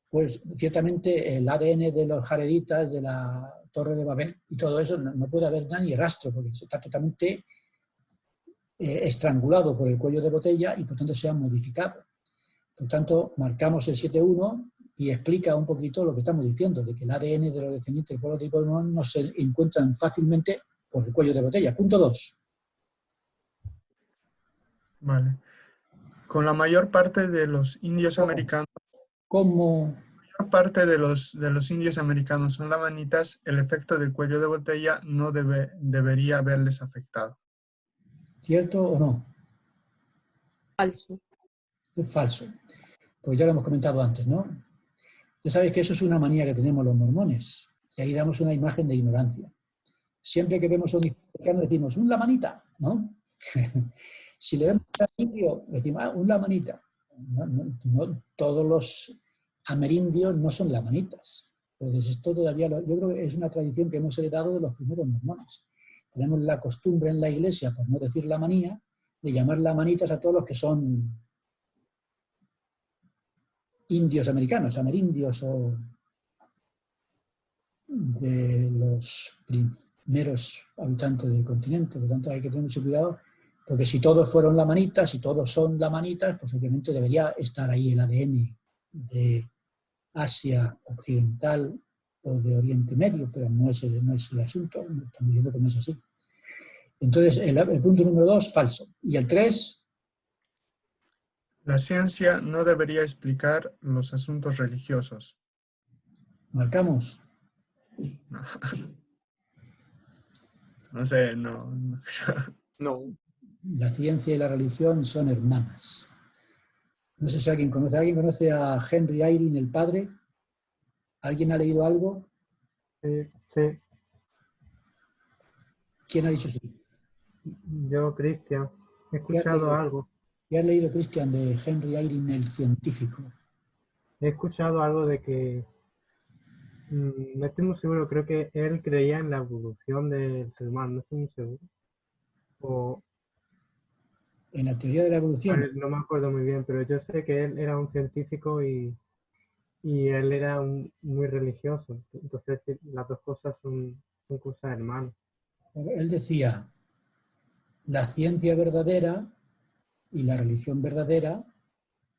Pues ciertamente el ADN de los jareditas, de la Torre de Babel y todo eso, no puede haber nada ni rastro, porque está totalmente estrangulado por el cuello de botella y por tanto se ha modificado. Por tanto, marcamos el 7.1 y explica un poquito lo que estamos diciendo, de que el ADN de los descendientes del pueblo de Mormón no se encuentran fácilmente por el cuello de botella. Punto 2. Vale. Con la mayor parte de los indios americanos. ¿Cómo? La mayor parte de los indios americanos son lamanitas, el efecto del cuello de botella no debería haberles afectado. ¿Cierto o no? Falso. Es falso. Pues ya lo hemos comentado antes, ¿no? Ya sabéis que eso es una manía que tenemos los mormones. Y ahí damos una imagen de ignorancia. Siempre que vemos a un americano decimos, un lamanita, ¿no? Si le vemos a un indio, decimos, un lamanita. No, todos los amerindios no son lamanitas. Entonces esto todavía, yo creo que es una tradición que hemos heredado de los primeros mormones. Tenemos la costumbre en la iglesia, por no decir la manía, de llamar lamanitas a todos los que son indios americanos, amerindios o de los primeros habitantes del continente. Por lo tanto, hay que tener mucho cuidado, porque si todos fueron lamanitas, si todos son lamanitas, pues obviamente debería estar ahí el ADN de Asia Occidental o de Oriente Medio, pero no es el asunto, estamos diciendo que no es así. Entonces, el punto número 2, falso. Y el 3... La ciencia no debería explicar los asuntos religiosos. ¿Marcamos? No, no sé, no. No. La ciencia y la religión son hermanas. No sé si alguien conoce a Henry Eyring, el padre. ¿Alguien ha leído algo? Sí. ¿Quién ha dicho sí? Yo, Cristian, he escuchado algo. ¿Qué has leído, Cristian, de Henry Eyring, el científico? He escuchado algo de que, no estoy muy seguro, creo que él creía en la evolución del ser humano, no estoy muy seguro. O, en la teoría de la evolución. No me acuerdo muy bien, pero yo sé que él era un científico y él era muy religioso. Entonces las dos cosas son cosas hermanas. Él decía, la ciencia verdadera y la religión verdadera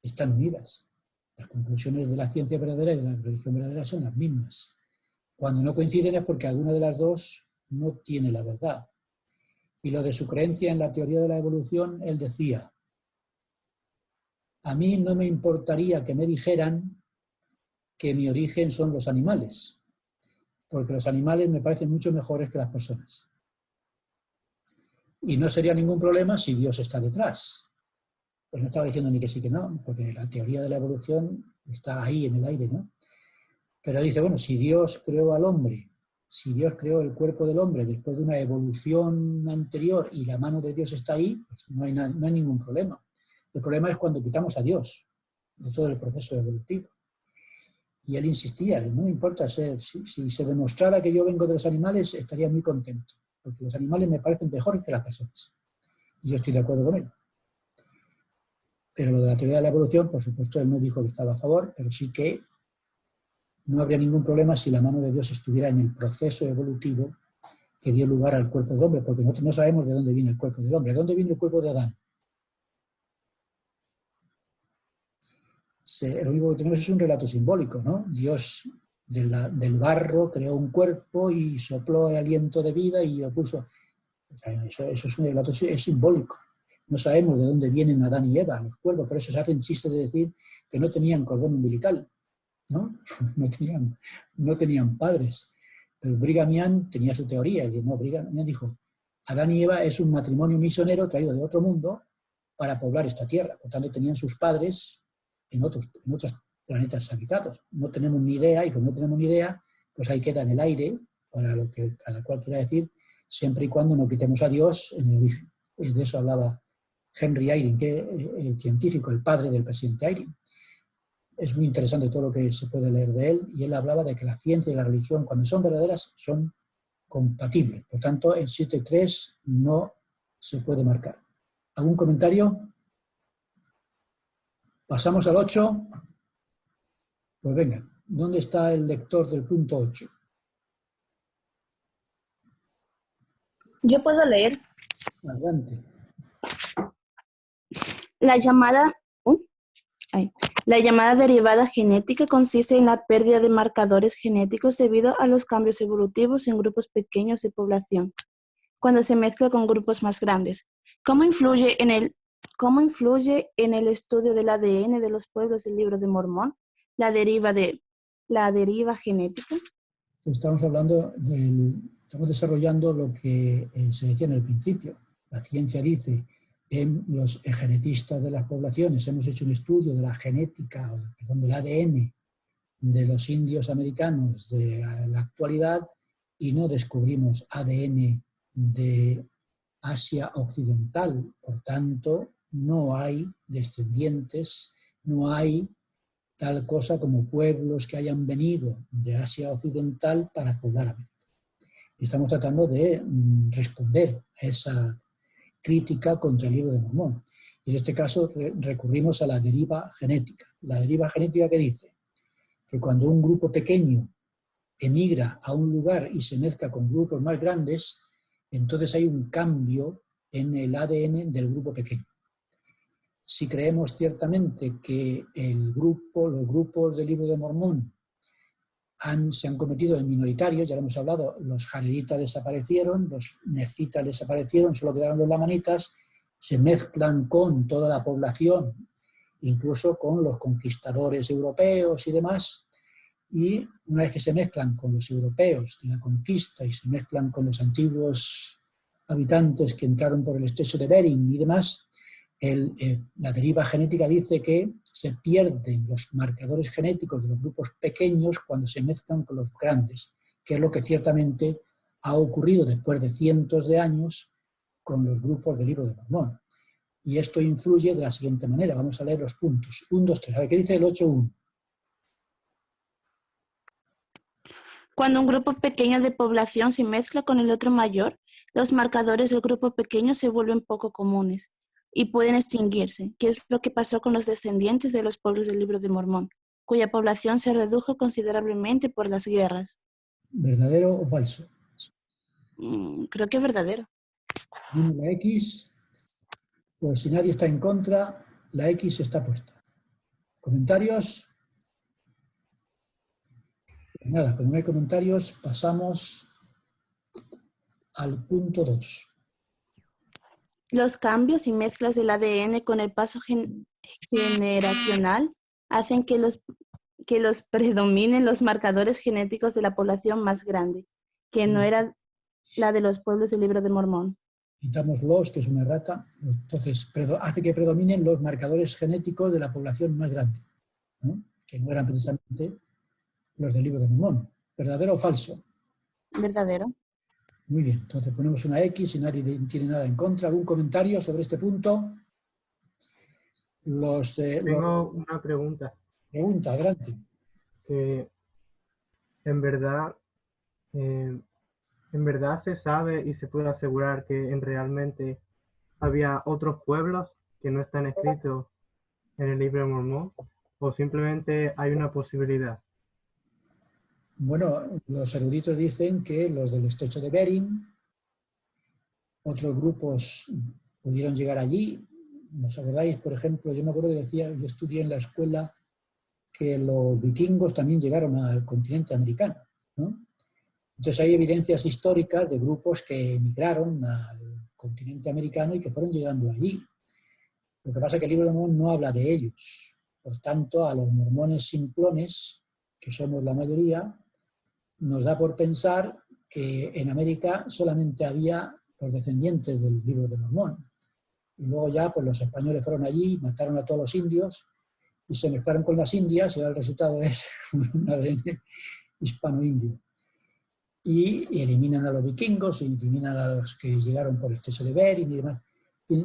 están unidas. Las conclusiones de la ciencia verdadera y de la religión verdadera son las mismas. Cuando no coinciden es porque alguna de las dos no tiene la verdad. Y lo de su creencia en la teoría de la evolución, él decía, a mí no me importaría que me dijeran que mi origen son los animales, porque los animales me parecen mucho mejores que las personas. Y no sería ningún problema si Dios está detrás. Pues no estaba diciendo ni que sí que no, porque la teoría de la evolución está ahí en el aire, ¿no? Pero dice, bueno, si Dios creó al hombre, si Dios creó el cuerpo del hombre después de una evolución anterior y la mano de Dios está ahí, pues no hay ningún problema. El problema es cuando quitamos a Dios de todo el proceso evolutivo. Y él insistía, no me importa si se demostrara que yo vengo de los animales, estaría muy contento, porque los animales me parecen mejores que las personas. Y yo estoy de acuerdo con él. Pero lo de la teoría de la evolución, por supuesto, él no dijo que estaba a favor, pero sí que no habría ningún problema si la mano de Dios estuviera en el proceso evolutivo que dio lugar al cuerpo del hombre, porque nosotros no sabemos de dónde viene el cuerpo del hombre. ¿De dónde viene el cuerpo de Adán? Lo único que tenemos es un relato simbólico, ¿no? Dios del barro creó un cuerpo y sopló el aliento de vida y lo puso. O sea, eso es un relato simbólico. No sabemos de dónde vienen Adán y Eva, los cuerpos, por eso se hace chiste de decir que no tenían cordón umbilical, ¿no? No tenían padres. Pero Brigham Young tenía su teoría, y no, Brigham Young dijo, Adán y Eva es un matrimonio misionero traído de otro mundo para poblar esta tierra. Por tanto, tenían sus padres en otros planetas habitados. No tenemos ni idea, y como no tenemos ni idea, pues ahí queda en el aire, para lo que cada cual quiera decir, siempre y cuando no quitemos a Dios en el origen. De eso hablaba Henry Eyring, que el científico, el padre del presidente Eyring. Es muy interesante todo lo que se puede leer de él, y él hablaba de que la ciencia y la religión, cuando son verdaderas, son compatibles. Por tanto, el 7.3 no se puede marcar. ¿Algún comentario? Pasamos al 8. Pues venga, ¿dónde está el lector del punto 8? Yo puedo leer. Adelante. La llamada La llamada derivada genética consiste en la pérdida de marcadores genéticos debido a los cambios evolutivos en grupos pequeños de población, cuando se mezcla con grupos más grandes. ¿Cómo influye en el estudio del ADN de los pueblos del Libro de Mormón la deriva genética? Estamos desarrollando lo que se decía en el principio. La ciencia dice, los genetistas de las poblaciones hemos hecho un estudio de la genética, del ADN de los indios americanos de la actualidad y no descubrimos ADN de Asia Occidental. Por tanto, no hay descendientes, no hay tal cosa como pueblos que hayan venido de Asia Occidental para poblar América. Y estamos tratando de responder a esa crítica contra el Libro de Mormón. Y en este caso recurrimos a la deriva genética. La deriva genética que dice que cuando un grupo pequeño emigra a un lugar y se mezcla con grupos más grandes, entonces hay un cambio en el ADN del grupo pequeño. Si creemos ciertamente que los grupos del Libro de Mormón se han convertido en minoritarios, ya lo hemos hablado, los jareditas desaparecieron, los nefitas desaparecieron, solo quedaron los lamanitas, se mezclan con toda la población, incluso con los conquistadores europeos y demás, y una vez que se mezclan con los europeos de la conquista y se mezclan con los antiguos habitantes que entraron por el estrecho de Bering y demás, la deriva genética dice que se pierden los marcadores genéticos de los grupos pequeños cuando se mezclan con los grandes, que es lo que ciertamente ha ocurrido después de cientos de años con los grupos del Libro de Mormón. Y esto influye de la siguiente manera. Vamos a leer los puntos. 1, 2, 3. A ver, ¿qué dice el 8.1? Cuando un grupo pequeño de población se mezcla con el otro mayor, los marcadores del grupo pequeño se vuelven poco comunes y pueden extinguirse, que es lo que pasó con los descendientes de los pueblos del Libro de Mormón, cuya población se redujo considerablemente por las guerras. ¿Verdadero o falso? Creo que es verdadero. La X, pues si nadie está en contra, la X está puesta. ¿Comentarios? Nada, como no hay comentarios, pasamos al punto 2. Los cambios y mezclas del ADN con el paso generacional hacen que los predominen los marcadores genéticos de la población más grande, que no era la de los pueblos del Libro de Mormón. Quitamos los, que es una errata, entonces hace que predominen los marcadores genéticos de la población más grande, ¿no? Que no eran precisamente los del Libro de Mormón. ¿Verdadero o falso? Verdadero. Muy bien, entonces ponemos una X y nadie tiene nada en contra. ¿Algún comentario sobre este punto? Tengo una pregunta. Pregunta, adelante. En verdad se sabe y se puede asegurar que realmente había otros pueblos que no están escritos en el Libro de Mormón, o simplemente hay una posibilidad. Bueno, los eruditos dicen que los del estrecho de Bering, otros grupos pudieron llegar allí. ¿Os acordáis? Por ejemplo, yo me acuerdo que decía, yo estudié en la escuela que los vikingos también llegaron al continente americano, ¿no? Entonces hay evidencias históricas de grupos que emigraron al continente americano y que fueron llegando allí. Lo que pasa es que el Libro de Mormón no habla de ellos. Por tanto, a los mormones simplones, que somos la mayoría, nos da por pensar que en América solamente había los descendientes del Libro de Mormón. Y luego ya pues los españoles fueron allí, mataron a todos los indios y se mezclaron con las indias y ahora el resultado es un ADN hispano-indio. Y eliminan a los vikingos, y eliminan a los que llegaron por el estrecho de Bering y demás. Y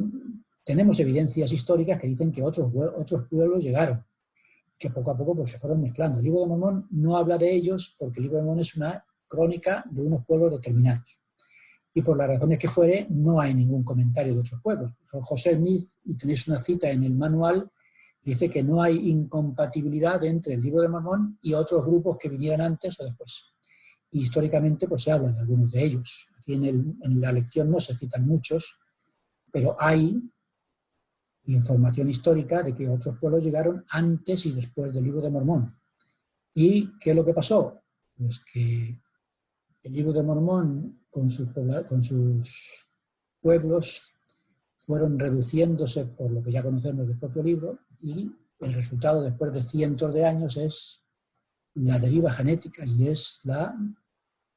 tenemos evidencias históricas que dicen que otros pueblos llegaron, que poco a poco pues, se fueron mezclando. El Libro de Mormón no habla de ellos porque el Libro de Mormón es una crónica de unos pueblos determinados. Y por las razones que fuere, no hay ningún comentario de otros pueblos. José Smith, y tenéis una cita en el manual, dice que no hay incompatibilidad entre el Libro de Mormón y otros grupos que vinieran antes o después. Y históricamente pues, se habla de algunos de ellos. Aquí en la lección no se citan muchos, pero hay información histórica de que otros pueblos llegaron antes y después del Libro de Mormón. ¿Y qué es lo que pasó? Pues que el Libro de Mormón con sus pueblos fueron reduciéndose por lo que ya conocemos del propio libro, y el resultado después de cientos de años es la deriva genética, y es la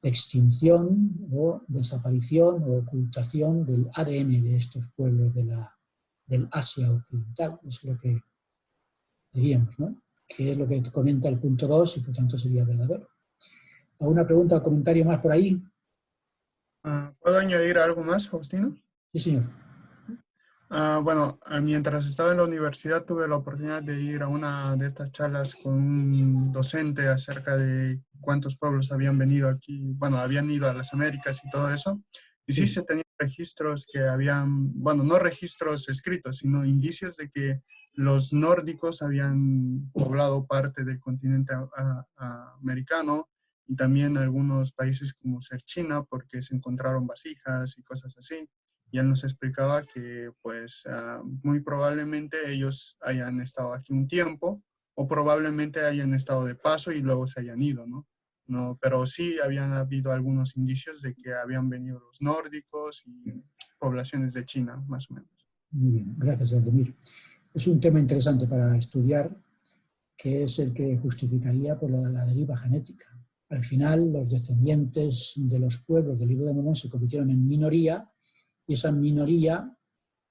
extinción o desaparición o ocultación del ADN de estos pueblos del Asia Occidental. Es lo que diríamos, ¿no? Que es lo que comenta el punto 2 y por tanto sería verdadero. ¿Alguna pregunta o comentario más por ahí? ¿Puedo añadir algo más, Faustino? Sí, señor. Bueno, mientras estaba en la universidad tuve la oportunidad de ir a una de estas charlas con un docente acerca de cuántos pueblos habían venido aquí, bueno, habían ido a las Américas y todo eso. Y sí se tenían registros que habían, bueno, no registros escritos, sino indicios de que los nórdicos habían poblado parte del continente americano, y también algunos países como ser China, porque se encontraron vasijas y cosas así. Y él nos explicaba que pues muy probablemente ellos hayan estado aquí un tiempo, o probablemente hayan estado de paso y luego se hayan ido, ¿no? No, pero sí habían habido algunos indicios de que habían venido los nórdicos y poblaciones de China, más o menos. Muy bien, gracias, Aldemir. Es un tema interesante para estudiar, que es el que justificaría por la deriva genética. Al final, los descendientes de los pueblos del Libro de Mormón se convirtieron en minoría, y esa minoría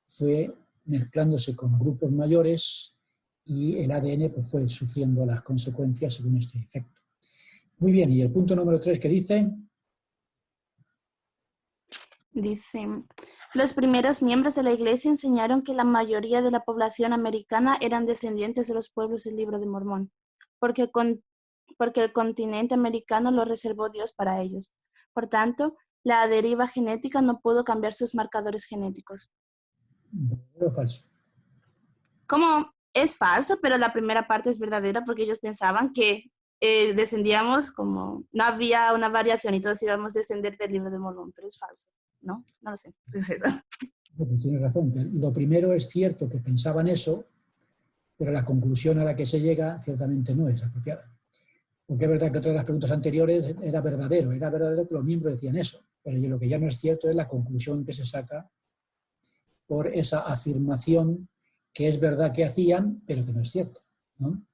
fue mezclándose con grupos mayores, y el ADN pues, fue sufriendo las consecuencias según este efecto. Muy bien, y el punto número 3, ¿qué dice? Dice, los primeros miembros de la Iglesia enseñaron que la mayoría de la población americana eran descendientes de los pueblos del Libro de Mormón, porque el continente americano lo reservó Dios para ellos. Por tanto, la deriva genética no pudo cambiar sus marcadores genéticos. ¿Verdadero o falso? Como es falso, pero la primera parte es verdadera, porque ellos pensaban que descendíamos como, no había una variación y todos íbamos a descender del Libro de Mormón, pero es falso, ¿no? No lo sé, es eso. Tienes razón. Lo primero es cierto que pensaban eso, pero la conclusión a la que se llega ciertamente no es apropiada. Porque es verdad que otras de las preguntas anteriores era verdadero que los miembros decían eso, pero lo que ya no es cierto es la conclusión que se saca por esa afirmación que es verdad que hacían, pero que no es cierto, ¿no?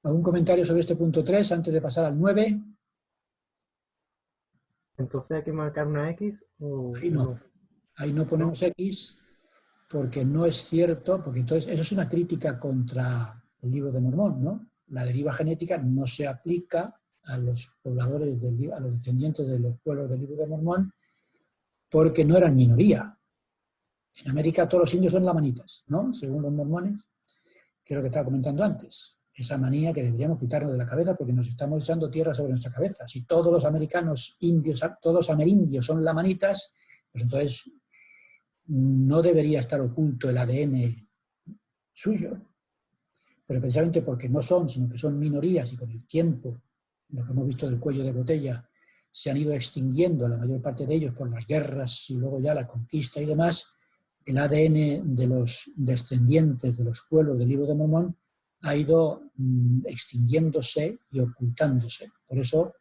¿Algún comentario sobre este punto 3 antes de pasar al 9? Entonces hay que marcar una X o Ahí no ponemos X porque no es cierto, porque entonces eso es una crítica contra el Libro de Mormón, ¿no? La deriva genética no se aplica a los pobladores, a los descendientes de los pueblos del Libro de Mormón, porque no eran minoría. En América todos los indios son lamanitas, ¿no? Según los mormones, que es lo que estaba comentando antes. Esa manía que deberíamos quitarnos de la cabeza porque nos estamos echando tierra sobre nuestra cabeza. Si todos los americanos indios, todos los amerindios son lamanitas, pues entonces no debería estar oculto el ADN suyo. Pero precisamente porque no son, sino que son minorías, y con el tiempo, lo que hemos visto del cuello de botella, se han ido extinguiendo la mayor parte de ellos por las guerras y luego ya la conquista y demás, el ADN de los descendientes de los pueblos del Libro de Mormón ha ido extinguiéndose y ocultándose. Por eso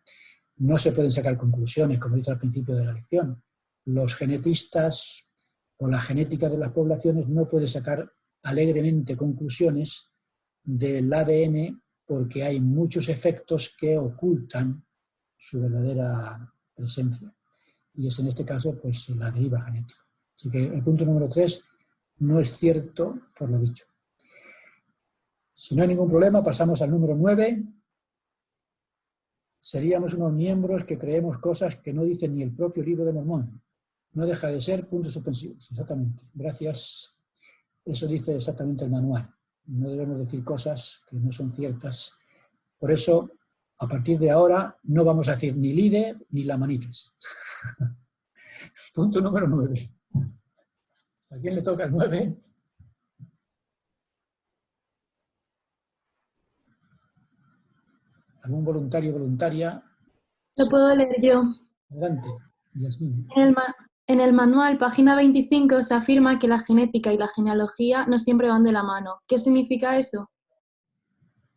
no se pueden sacar conclusiones, como dice al principio de la lección. Los genetistas o la genética de las poblaciones no puede sacar alegremente conclusiones del ADN porque hay muchos efectos que ocultan su verdadera presencia. Y es en este caso pues la deriva genética. Así que el punto número 3 no es cierto por lo dicho. Si no hay ningún problema, pasamos al número 9. Seríamos unos miembros que creemos cosas que no dice ni el propio Libro de Mormón. No deja de ser puntos suspensivos, exactamente. Gracias. Eso dice exactamente el manual. No debemos decir cosas que no son ciertas. Por eso, a partir de ahora, no vamos a decir ni líder ni lamanitas. Punto número 9. ¿A quién le toca el 9? ¿Algún voluntario o voluntaria? Lo puedo leer yo. Adelante, Yasmín. En el manual, página 25, se afirma que la genética y la genealogía no siempre van de la mano. ¿Qué significa eso?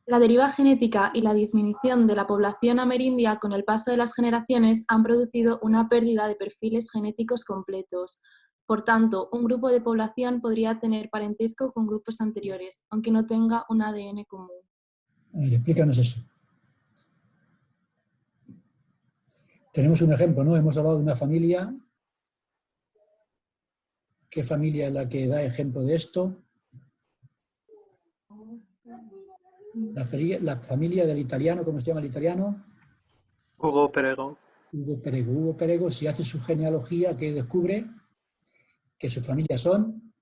La deriva genética y la disminución de la población amerindia con el paso de las generaciones han producido una pérdida de perfiles genéticos completos. Por tanto, un grupo de población podría tener parentesco con grupos anteriores, aunque no tenga un ADN común. A ver, explícanos eso. Tenemos un ejemplo, ¿no? Hemos hablado de una familia. ¿Qué familia es la que da ejemplo de esto? La familia del italiano, ¿cómo se llama el italiano? Hugo Perego. Hugo Perego. Hugo Perego, si hace su genealogía, ¿qué descubre? Que su familia son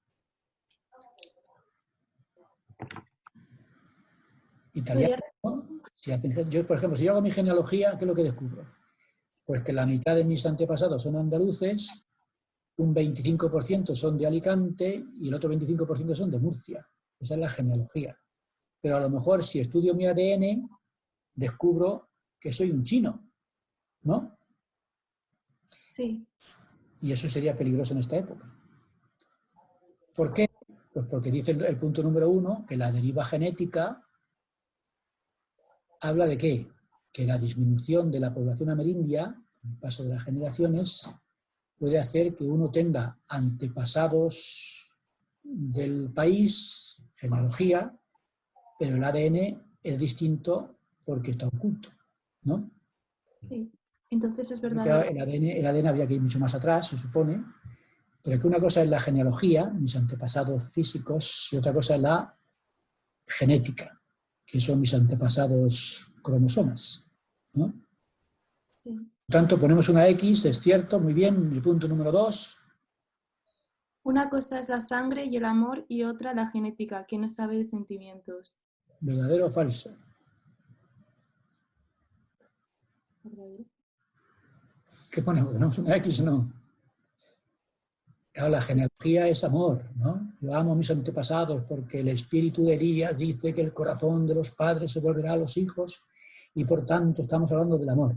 italianos, ¿no? Yo, por ejemplo, si yo hago mi genealogía, ¿qué es lo que descubro? Pues que la mitad de mis antepasados son andaluces, un 25% son de Alicante y el otro 25% son de Murcia. Esa es la genealogía. Pero a lo mejor si estudio mi ADN, descubro que soy un chino, ¿no? Sí. Y eso sería peligroso en esta época. ¿Por qué? Pues porque dice el punto número 1 que la deriva genética habla de ¿qué? Que la disminución de la población amerindia, con el paso de las generaciones, puede hacer que uno tenga antepasados del país, genealogía, pero el ADN es distinto porque está oculto, ¿no? Sí, entonces es verdad. El ADN habría que ir mucho más atrás, se supone, pero que una cosa es la genealogía, mis antepasados físicos, y otra cosa es la genética, que son mis antepasados cromosomas, ¿no? Sí. Por tanto, ponemos una X, es cierto, muy bien, el punto número 2. Una cosa es la sangre y el amor y otra la genética, que no sabe de sentimientos. ¿Verdadero o falso? ¿Verdadero? ¿Qué ponemos? ¿Ponemos una X o no? Claro, la genealogía es amor, ¿no? Yo amo a mis antepasados porque el espíritu de Elías dice que el corazón de los padres se volverá a los hijos y por tanto estamos hablando del amor.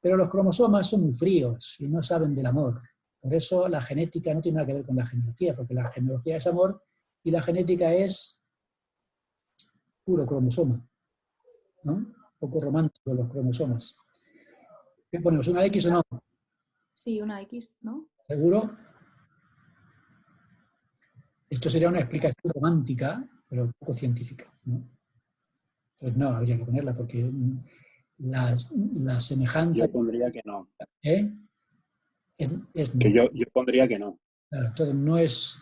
Pero los cromosomas son muy fríos y no saben del amor. Por eso la genética no tiene nada que ver con la genealogía, porque la genealogía es amor y la genética es puro cromosoma, ¿no? Un poco romántico los cromosomas. ¿Qué ponemos? ¿Una X o no? Sí, una X, ¿no? ¿Seguro? Esto sería una explicación romántica, pero poco científica, ¿no? Entonces no, habría que ponerla porque la semejanza... Yo pondría que no. ¿Eh? Es no. Que yo pondría que no. Claro, entonces no es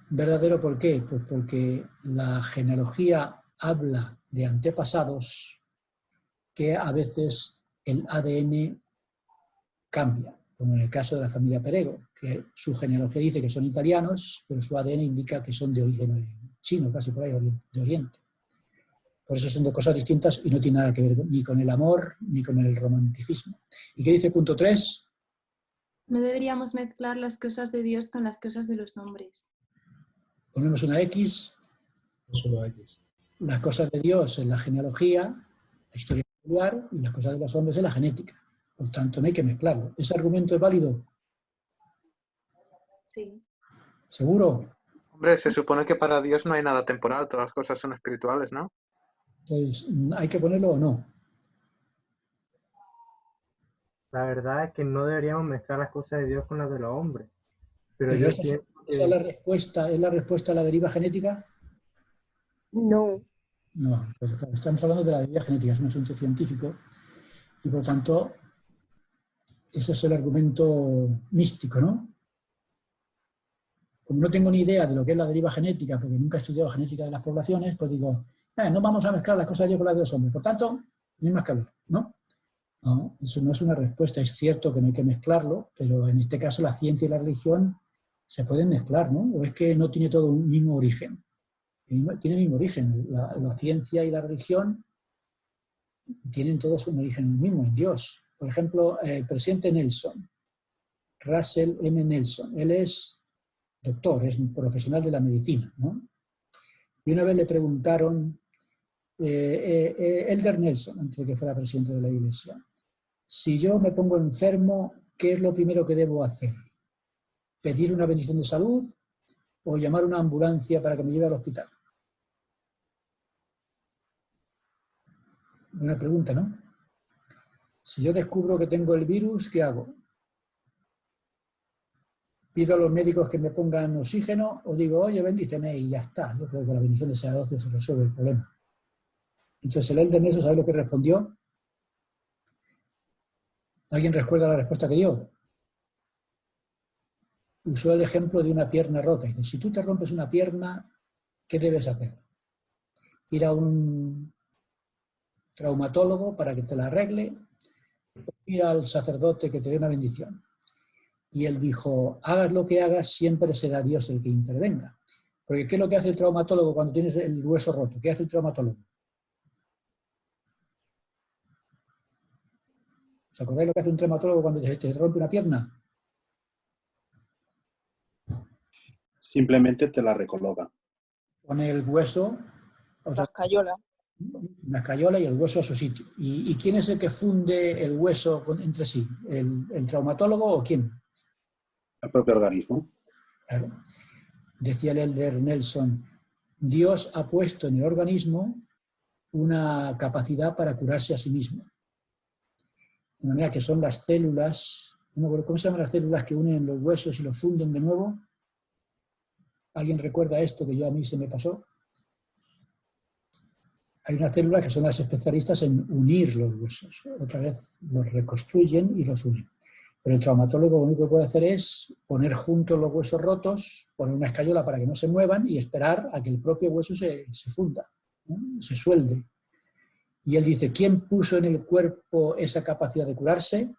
verdadero, ¿por qué? Pues porque la genealogía habla de antepasados que a veces el ADN cambia, como en el caso de la familia Perego, que su genealogía dice que son italianos, pero su ADN indica que son de origen chino, casi por ahí, de Oriente. Por eso son dos cosas distintas y no tiene nada que ver ni con el amor ni con el romanticismo. ¿Y qué dice punto 3? No deberíamos mezclar las cosas de Dios con las cosas de los hombres. Ponemos una X. Solo X. Las cosas de Dios en la genealogía, la historia familiar, y las cosas de los hombres en la genética. Por tanto, no hay que mezclarlo. ¿Ese argumento es válido? Sí. ¿Seguro? Hombre, se supone que para Dios no hay nada temporal, todas las cosas son espirituales, ¿no? Entonces, ¿hay que ponerlo o no? La verdad es que no deberíamos mezclar las cosas de Dios con las de los hombres. Pero ¿Pero yo esa pienso es la respuesta? ¿Es la respuesta a la deriva genética? No. No, pues, claro, estamos hablando de la deriva genética, es un asunto científico y por tanto ese es el argumento místico, ¿no? Como no tengo ni idea de lo que es la deriva genética, porque nunca he estudiado genética de las poblaciones, pues digo, no vamos a mezclar las cosas de Dios con las de los hombres, por tanto, no hay más que hablar, ¿no? No, eso no es una respuesta, es cierto que no hay que mezclarlo, pero en este caso la ciencia y la religión se pueden mezclar, ¿no? O es que no tiene todo un mismo origen. Tiene el mismo origen. La ciencia y la religión tienen todos un origen mismo, en Dios. Por ejemplo, el presidente Nelson, Russell M. Nelson, él es doctor, es un profesional de la medicina, ¿no? Y una vez le preguntaron, Elder Nelson, antes de que fuera presidente de la Iglesia, si yo me pongo enfermo, ¿qué es lo primero que debo hacer? pedir una bendición de salud o llamar a una ambulancia para que me lleve al hospital? Buena pregunta, ¿no? Si yo descubro que tengo el virus, ¿qué hago? ¿Pido a los médicos que me pongan oxígeno o digo, oye, bendíceme y ya está? Yo creo que la bendición de sacerdocio se resuelve el problema. Entonces el Elder Nelson, ¿sabe lo que respondió? ¿Alguien recuerda la respuesta que dio? Usó el ejemplo de una pierna rota. Dice, si tú te rompes una pierna, ¿qué debes hacer? Ir a un traumatólogo para que te la arregle, o ir al sacerdote que te dé una bendición. Y él dijo, hagas lo que hagas, siempre será Dios el que intervenga. Porque ¿qué es lo que hace el traumatólogo cuando tienes el hueso roto? ¿Qué hace el traumatólogo? ¿Os acordáis lo que hace un traumatólogo cuando te rompe una pierna? Simplemente te la recoloca. Pone el hueso, La escayola. una escayola y el hueso a su sitio. ¿Y quién es el que funde el hueso entre sí? ¿El traumatólogo o quién? El propio organismo. Claro. Decía el Elder Nelson, Dios ha puesto en el organismo una capacidad para curarse a sí mismo. De manera que son las células, ¿cómo se llaman las células que unen los huesos y los funden de nuevo? ¿Alguien recuerda esto que a mí se me pasó? Hay unas células que son las especialistas en unir los huesos. Otra vez los reconstruyen y los unen. Pero el traumatólogo lo único que puede hacer es poner juntos los huesos rotos, poner una escayola para que no se muevan y esperar a que el propio hueso se funda, ¿no? Se suelde. Y él dice, ¿quién puso en el cuerpo esa capacidad de curarse?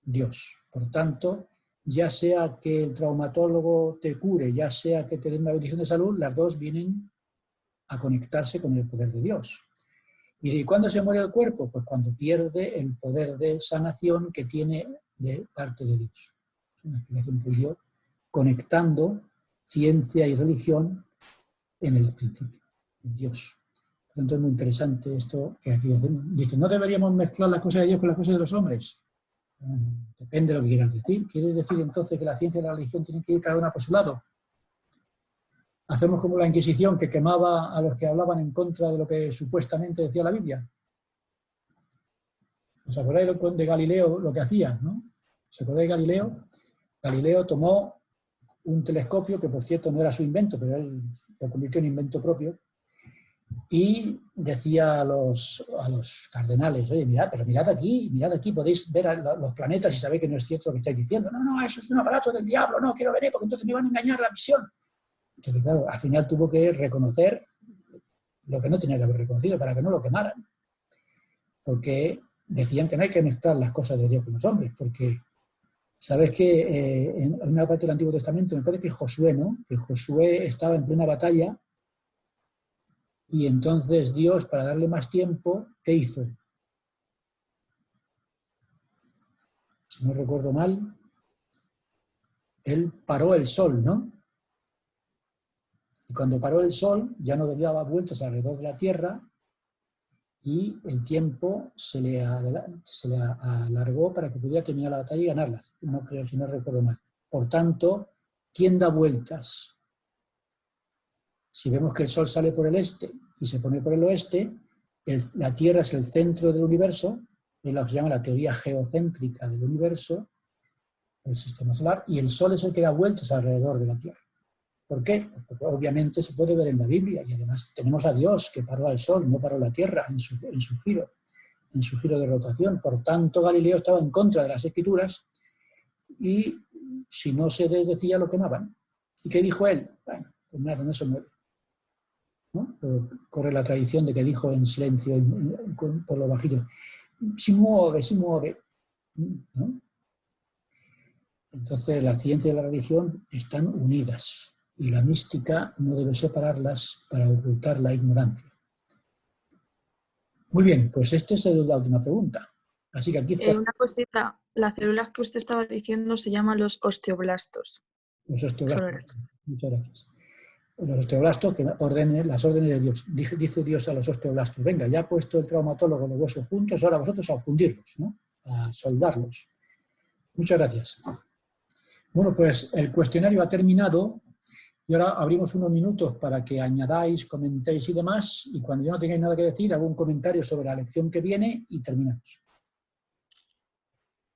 Dios. Por tanto, ya sea que el traumatólogo te cure, ya sea que te den una bendición de salud, las dos vienen a conectarse con el poder de Dios. ¿Y cuándo se muere el cuerpo? Pues cuando pierde el poder de sanación que tiene de parte de Dios. Es una explicación que dio conectando ciencia y religión en el principio, en Dios. Por tanto, es muy interesante esto que aquí dice, no deberíamos mezclar las cosas de Dios con las cosas de los hombres. Depende de lo que quieras decir. ¿Quiere decir entonces que la ciencia y la religión tienen que ir cada una por su lado? Hacemos como la Inquisición, que quemaba a los que hablaban en contra de lo que supuestamente decía la Biblia. ¿Os acordáis de Galileo lo que hacía, no? ¿Os acordáis de Galileo? Galileo tomó un telescopio, que por cierto no era su invento, pero él lo convirtió en invento propio, y decía a los cardenales, oye, mirad aquí, podéis ver a los planetas y sabéis que no es cierto lo que estáis diciendo. No, eso es un aparato del diablo, no quiero venir porque entonces me van a engañar la misión. Entonces, claro, al final tuvo que reconocer lo que no tenía que haber reconocido para que no lo quemaran. Porque decían que no hay que mezclar las cosas de Dios con los hombres, porque sabes que en una parte del Antiguo Testamento, me parece que Josué, ¿no? Que Josué estaba en plena batalla y entonces Dios, para darle más tiempo, ¿qué hizo? Si no recuerdo mal, él paró el sol, ¿no? Y cuando paró el sol, ya no daba vueltas alrededor de la Tierra y el tiempo se le alargó para que pudiera terminar la batalla y ganarla. No creo, si no recuerdo mal. Por tanto, ¿quién da vueltas? Si vemos que el sol sale por el este y se pone por el oeste, la Tierra es el centro del universo, es lo que se llama la teoría geocéntrica del universo, el sistema solar, y el sol es el que da vueltas alrededor de la Tierra. ¿Por qué? Porque obviamente se puede ver en la Biblia y además tenemos a Dios que paró al sol, no paró la Tierra en su giro de rotación. Por tanto, Galileo estaba en contra de las Escrituras y si no se les decía lo quemaban. ¿Y qué dijo él? Bueno, pues nada, no se mueve. ¿No? Corre la tradición de que dijo en silencio por lo bajito, si mueve. ¿No? Entonces la ciencia y la religión están unidas. Y la mística no debe separarlas para ocultar la ignorancia. Muy bien, pues esta es la última pregunta. Así que aquí una cosita, las células que usted estaba diciendo se llaman los osteoblastos. Los osteoblastos. Muchas gracias. Los osteoblastos, que las órdenes de Dios. Dice Dios a los osteoblastos, venga, ya ha puesto el traumatólogo los huesos juntos, ahora vosotros a fundirlos, ¿no? A soldarlos. Muchas gracias. Bueno, pues el cuestionario ha terminado y ahora abrimos unos minutos para que añadáis, comentéis y demás, y cuando ya no tengáis nada que decir, hago un comentario sobre la lección que viene y terminamos.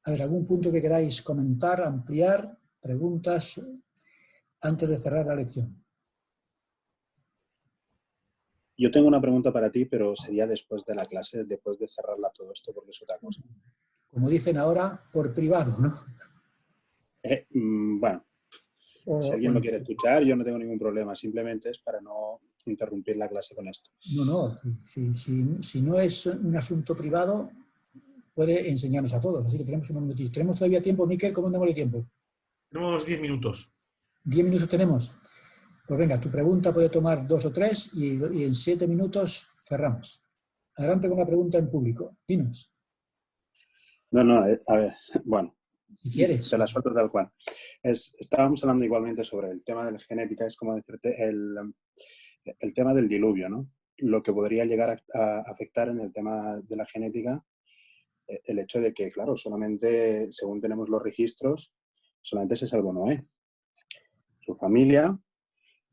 A ver, ¿algún punto que queráis comentar, ampliar, preguntas antes de cerrar la lección? Yo tengo una pregunta para ti, pero sería después de la clase, después de cerrarla todo esto, porque es otra cosa. Como dicen ahora, por privado, ¿no? Bueno, si alguien lo quiere escuchar, yo no tengo ningún problema. Simplemente es para no interrumpir la clase con esto. No, si no es un asunto privado, puede enseñarnos a todos. Así que tenemos unos minutitos. ¿Tenemos todavía tiempo, Miquel? ¿Cómo andamos de tiempo? Tenemos 10 minutos. 10 minutos tenemos. Pues venga, tu pregunta puede tomar 2 o 3 y en 7 minutos cerramos. Adelante con la pregunta en público. Dinos. No, a ver, bueno. Si quieres. Te la suelto tal cual. Estábamos hablando igualmente sobre el tema de la genética, es como decirte el tema del diluvio, ¿no? Lo que podría llegar a afectar en el tema de la genética, el hecho de que, claro, solamente, según tenemos los registros, solamente se salvó Noé, su familia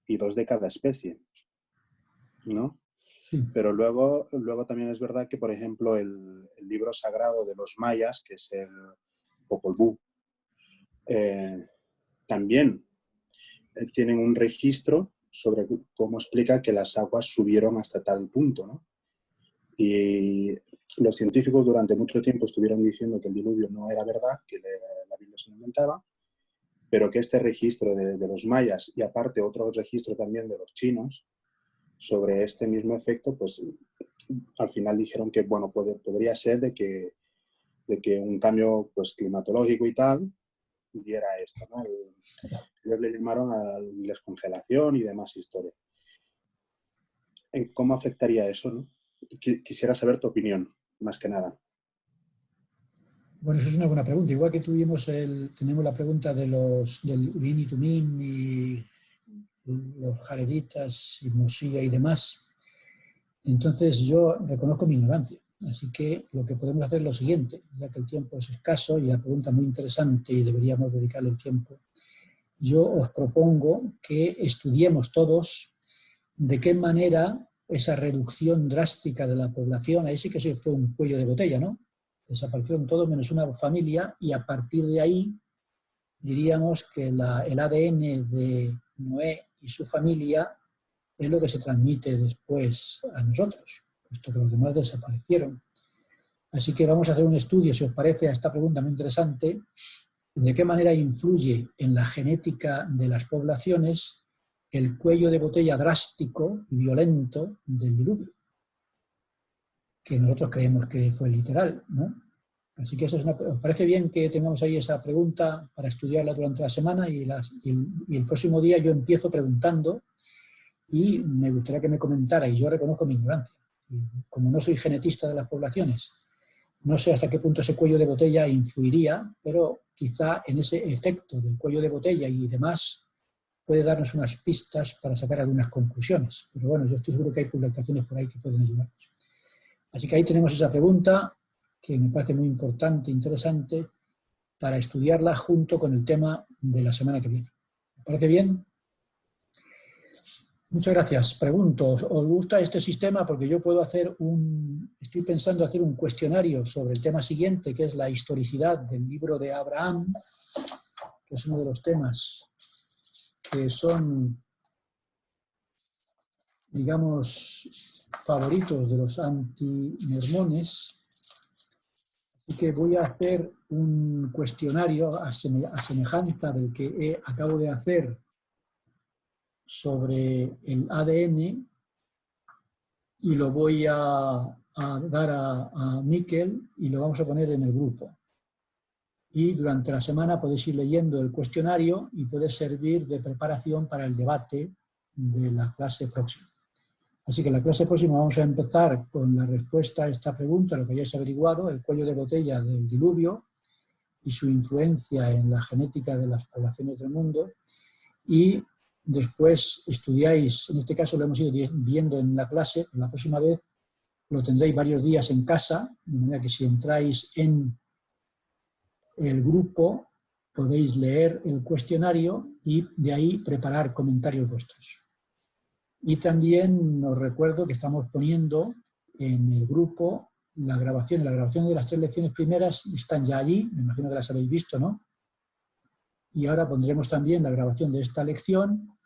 y 2 de cada especie, ¿no? Sí. Pero luego también es verdad que, por ejemplo, el libro sagrado de los mayas, que es el Popol Vuh, también tienen un registro sobre cómo explica que las aguas subieron hasta tal punto, ¿no? Y los científicos durante mucho tiempo estuvieron diciendo que el diluvio no era verdad, que la Biblia se lo inventaba, pero que este registro de los mayas y aparte otro registro también de los chinos sobre este mismo efecto, pues al final dijeron que, bueno, podría ser de que un cambio pues climatológico y tal diera esto, ¿no? Ellos le llamaron a la descongelación y demás historia. ¿Cómo afectaría eso, no? Quisiera saber tu opinión, más que nada. Bueno, eso es una buena pregunta. Igual que tenemos la pregunta del Urim y Tumim y los jareditas y Mosía y demás. Entonces yo reconozco mi ignorancia. Así que lo que podemos hacer es lo siguiente, ya que el tiempo es escaso y la pregunta es muy interesante y deberíamos dedicarle el tiempo. Yo os propongo que estudiemos todos de qué manera esa reducción drástica de la población, ahí sí que se fue un cuello de botella, ¿no? Desaparecieron todos menos una familia y a partir de ahí diríamos que el ADN de Noé y su familia es lo que se transmite después a nosotros, puesto que los demás desaparecieron. Así que vamos a hacer un estudio, si os parece, a esta pregunta muy interesante, de qué manera influye en la genética de las poblaciones el cuello de botella drástico y violento del diluvio, que nosotros creemos que fue literal, ¿no? Así que ¿os parece bien que tengamos ahí esa pregunta para estudiarla durante la semana y el próximo día yo empiezo preguntando y me gustaría que me comentara, y yo reconozco mi ignorancia, como no soy genetista de las poblaciones, no sé hasta qué punto ese cuello de botella influiría, pero quizá en ese efecto del cuello de botella y demás puede darnos unas pistas para sacar algunas conclusiones. Pero bueno, yo estoy seguro que hay publicaciones por ahí que pueden ayudarnos. Así que ahí tenemos esa pregunta que me parece muy importante, interesante, para estudiarla junto con el tema de la semana que viene. ¿Me parece bien? Muchas gracias. Pregunto, ¿os gusta este sistema? Porque yo puedo estoy pensando hacer un cuestionario sobre el tema siguiente, que es la historicidad del libro de Abraham, que es uno de los temas que son, digamos, favoritos de los anti-mormones. Así que voy a hacer un cuestionario a semejanza del que acabo de hacer sobre el ADN y lo voy a dar a Miquel y lo vamos a poner en el grupo. Y durante la semana podéis ir leyendo el cuestionario y puede servir de preparación para el debate de la clase próxima. Así que la clase próxima vamos a empezar con la respuesta a esta pregunta, lo que hayáis averiguado, el cuello de botella del diluvio y su influencia en la genética de las poblaciones del mundo. Y después estudiáis, en este caso lo hemos ido viendo en la clase, la próxima vez lo tendréis varios días en casa, de manera que si entráis en el grupo podéis leer el cuestionario y de ahí preparar comentarios vuestros. Y también os recuerdo que estamos poniendo en el grupo la grabación de las 3 lecciones primeras están ya allí, me imagino que las habéis visto, ¿no? Y ahora pondremos también la grabación de esta lección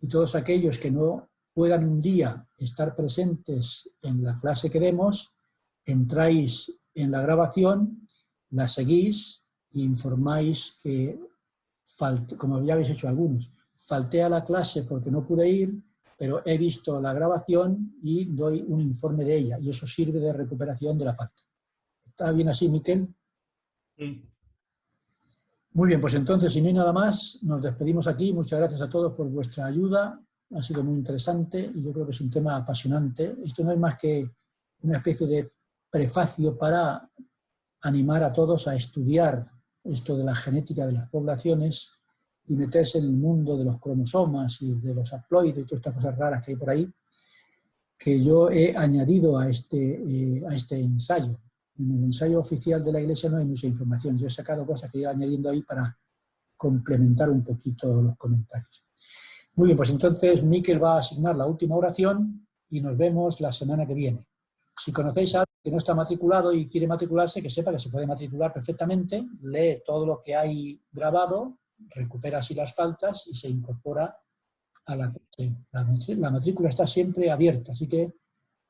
y todos aquellos que no puedan un día estar presentes en la clase que demos, entráis en la grabación, la seguís e informáis que, como ya habéis hecho algunos, falté a la clase porque no pude ir, pero he visto la grabación y doy un informe de ella, y eso sirve de recuperación de la falta. ¿Está bien así, Miquel? Sí. Muy bien, pues entonces, si no hay nada más, nos despedimos aquí. Muchas gracias a todos por vuestra ayuda. Ha sido muy interesante y yo creo que es un tema apasionante. Esto no es más que una especie de prefacio para animar a todos a estudiar esto de la genética de las poblaciones y meterse en el mundo de los cromosomas y de los haploides y todas estas cosas raras que hay por ahí, que yo he añadido a este ensayo. En el ensayo oficial de la Iglesia no hay mucha información. Yo he sacado cosas que he ido añadiendo ahí para complementar un poquito los comentarios. Muy bien, pues entonces Miquel va a asignar la última oración y nos vemos la semana que viene. Si conocéis a alguien que no está matriculado y quiere matricularse, que sepa que se puede matricular perfectamente, lee todo lo que hay grabado, recupera así las faltas y se incorpora a la clase. La matrícula está siempre abierta, así que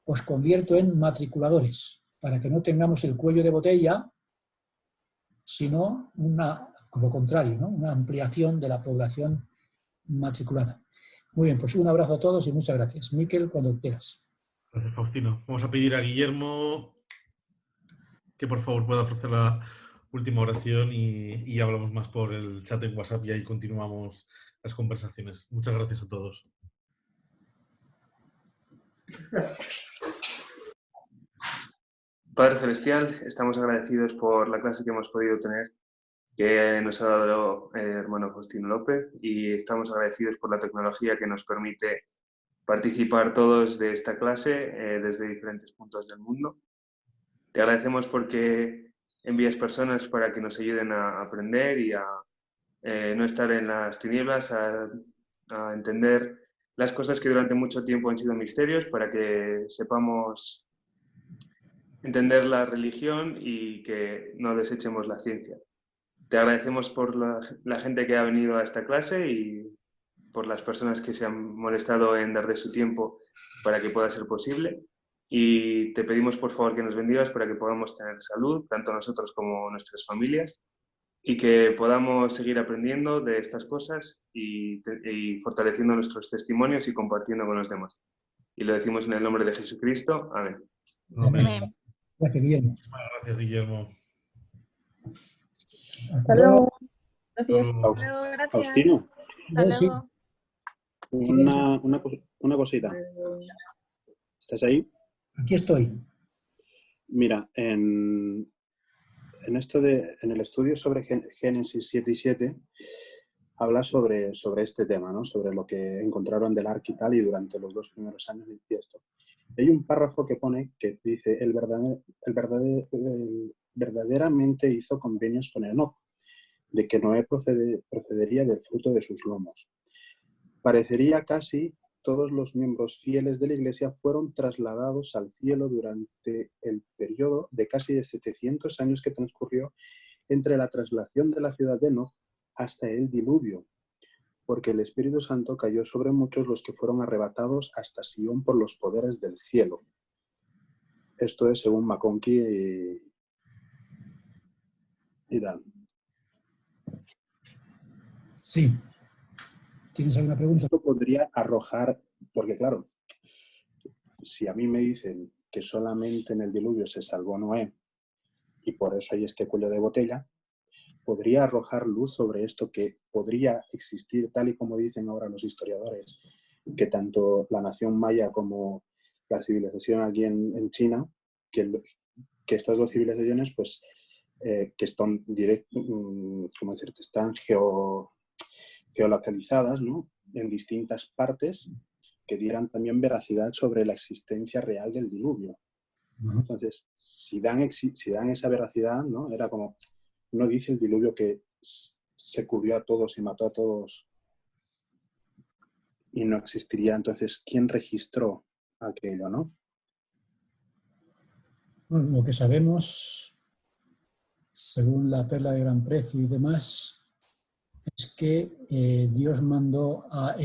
os convierto en matriculadores, para que no tengamos el cuello de botella, sino lo contrario, ¿no? Una ampliación de la población matriculada. Muy bien, pues un abrazo a todos y muchas gracias. Miquel, cuando quieras. Gracias, Faustino. Vamos a pedir a Guillermo que por favor pueda ofrecer la última oración y hablamos más por el chat en WhatsApp y ahí continuamos las conversaciones. Muchas gracias a todos. Padre Celestial, estamos agradecidos por la clase que hemos podido tener, que nos ha dado el hermano Faustino López, y estamos agradecidos por la tecnología que nos permite participar todos de esta clase desde diferentes puntos del mundo. Te agradecemos porque envías personas para que nos ayuden a aprender y a no estar en las tinieblas, a entender las cosas que durante mucho tiempo han sido misterios, para que sepamos entender la religión y que no desechemos la ciencia. Te agradecemos por la gente que ha venido a esta clase y por las personas que se han molestado en dar de su tiempo para que pueda ser posible. Y te pedimos por favor que nos bendigas para que podamos tener salud, tanto nosotros como nuestras familias, y que podamos seguir aprendiendo de estas cosas y fortaleciendo nuestros testimonios y compartiendo con los demás. Y lo decimos en el nombre de Jesucristo. Amén. Amén. Gracias, Guillermo. Gracias, Guillermo. Hasta luego. Gracias. Faustino, Hasta luego. una cosita. ¿Estás ahí? Aquí estoy. Mira, en el estudio sobre Génesis 7 y 7 habla sobre este tema, ¿no? Sobre lo que encontraron del arca y tal, y durante los 2 primeros años de esto. Hay un párrafo que pone que dice: verdaderamente hizo convenios con Enoc, de que Noé procedería del fruto de sus lomos. Parecería casi todos los miembros fieles de la Iglesia fueron trasladados al cielo durante el periodo de casi de 700 años que transcurrió entre la traslación de la ciudad de Enoc hasta el diluvio, porque el Espíritu Santo cayó sobre muchos, los que fueron arrebatados hasta Sion por los poderes del cielo. Esto es según McConkie y tal. Sí. ¿Tienes alguna pregunta? Esto podría arrojar, porque claro, si a mí me dicen que solamente en el diluvio se salvó Noé y por eso hay este cuello de botella, podría arrojar luz sobre esto, que podría existir, tal y como dicen ahora los historiadores, que tanto la nación maya como la civilización aquí en China, que estas dos civilizaciones pues que están ¿cómo decirte? Están geolocalizadas, ¿no? En distintas partes, que dieran también veracidad sobre la existencia real del diluvio. Entonces, si dan esa veracidad, ¿no? Era como, no dice el diluvio que se cubrió a todos y mató a todos y no existiría, entonces, ¿quién registró aquello, no? Bueno, lo que sabemos, según la perla de gran precio y demás, es que Dios mandó a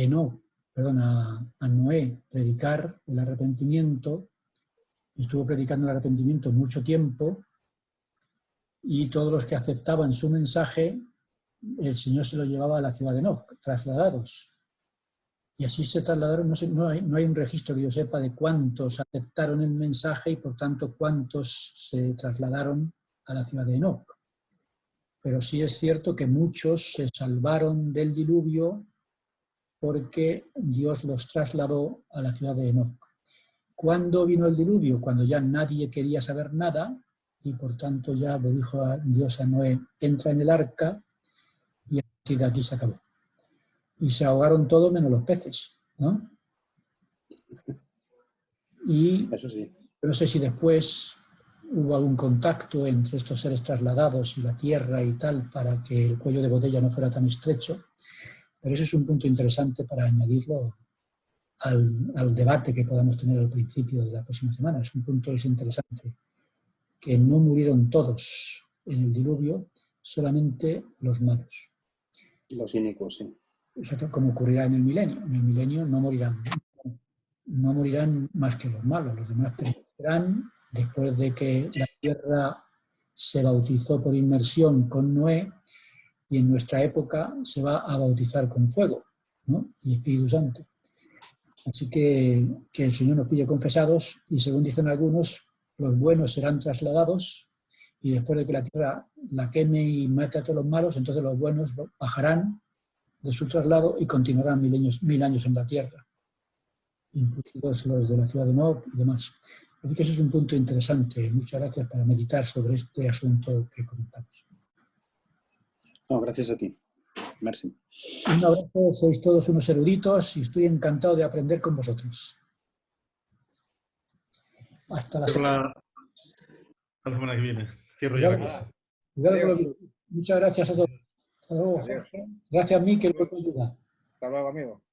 Noé predicar el arrepentimiento, estuvo predicando el arrepentimiento mucho tiempo, y todos los que aceptaban su mensaje, el Señor se lo llevaba a la ciudad de Enoc, trasladados. Y así se trasladaron, no hay un registro que yo sepa de cuántos aceptaron el mensaje y por tanto cuántos se trasladaron a la ciudad de Enoc. Pero sí es cierto que muchos se salvaron del diluvio porque Dios los trasladó a la ciudad de Enoc. ¿Cuándo vino el diluvio? Cuando ya nadie quería saber nada y por tanto ya le dijo a Dios a Noé, entra en el arca, y así de aquí se acabó. Y se ahogaron todos menos los peces, ¿no? Y eso sí. No sé si después hubo algún contacto entre estos seres trasladados y la tierra y tal para que el cuello de botella no fuera tan estrecho, pero ese es un punto interesante para añadirlo al debate que podamos tener al principio de la próxima semana. Es un punto interesante, que no murieron todos en el diluvio, solamente los malos. Los inicuos, sí. Exacto, como ocurrirá en el milenio. En el milenio no morirán más que los malos, los demás perecerán después de que la tierra se bautizó por inmersión con Noé, y en nuestra época se va a bautizar con fuego, ¿no? Y Espíritu Santo. Así que el Señor nos pide confesados, y según dicen algunos, los buenos serán trasladados, y después de que la tierra la queme y mate a todos los malos, entonces los buenos bajarán de su traslado y continuarán 1000 años en la tierra, incluidos los de la ciudad de Enoc y demás. Así que eso es un punto interesante. Muchas gracias para meditar sobre este asunto que comentamos. No, gracias a ti. Merci. Un abrazo, sois todos unos eruditos y estoy encantado de aprender con vosotros. Hasta la semana que viene. Cierro ya la clase. Muchas gracias a todos. Hasta luego, Jorge. Gracias, Miquel, por tu ayuda. Hasta luego, amigo.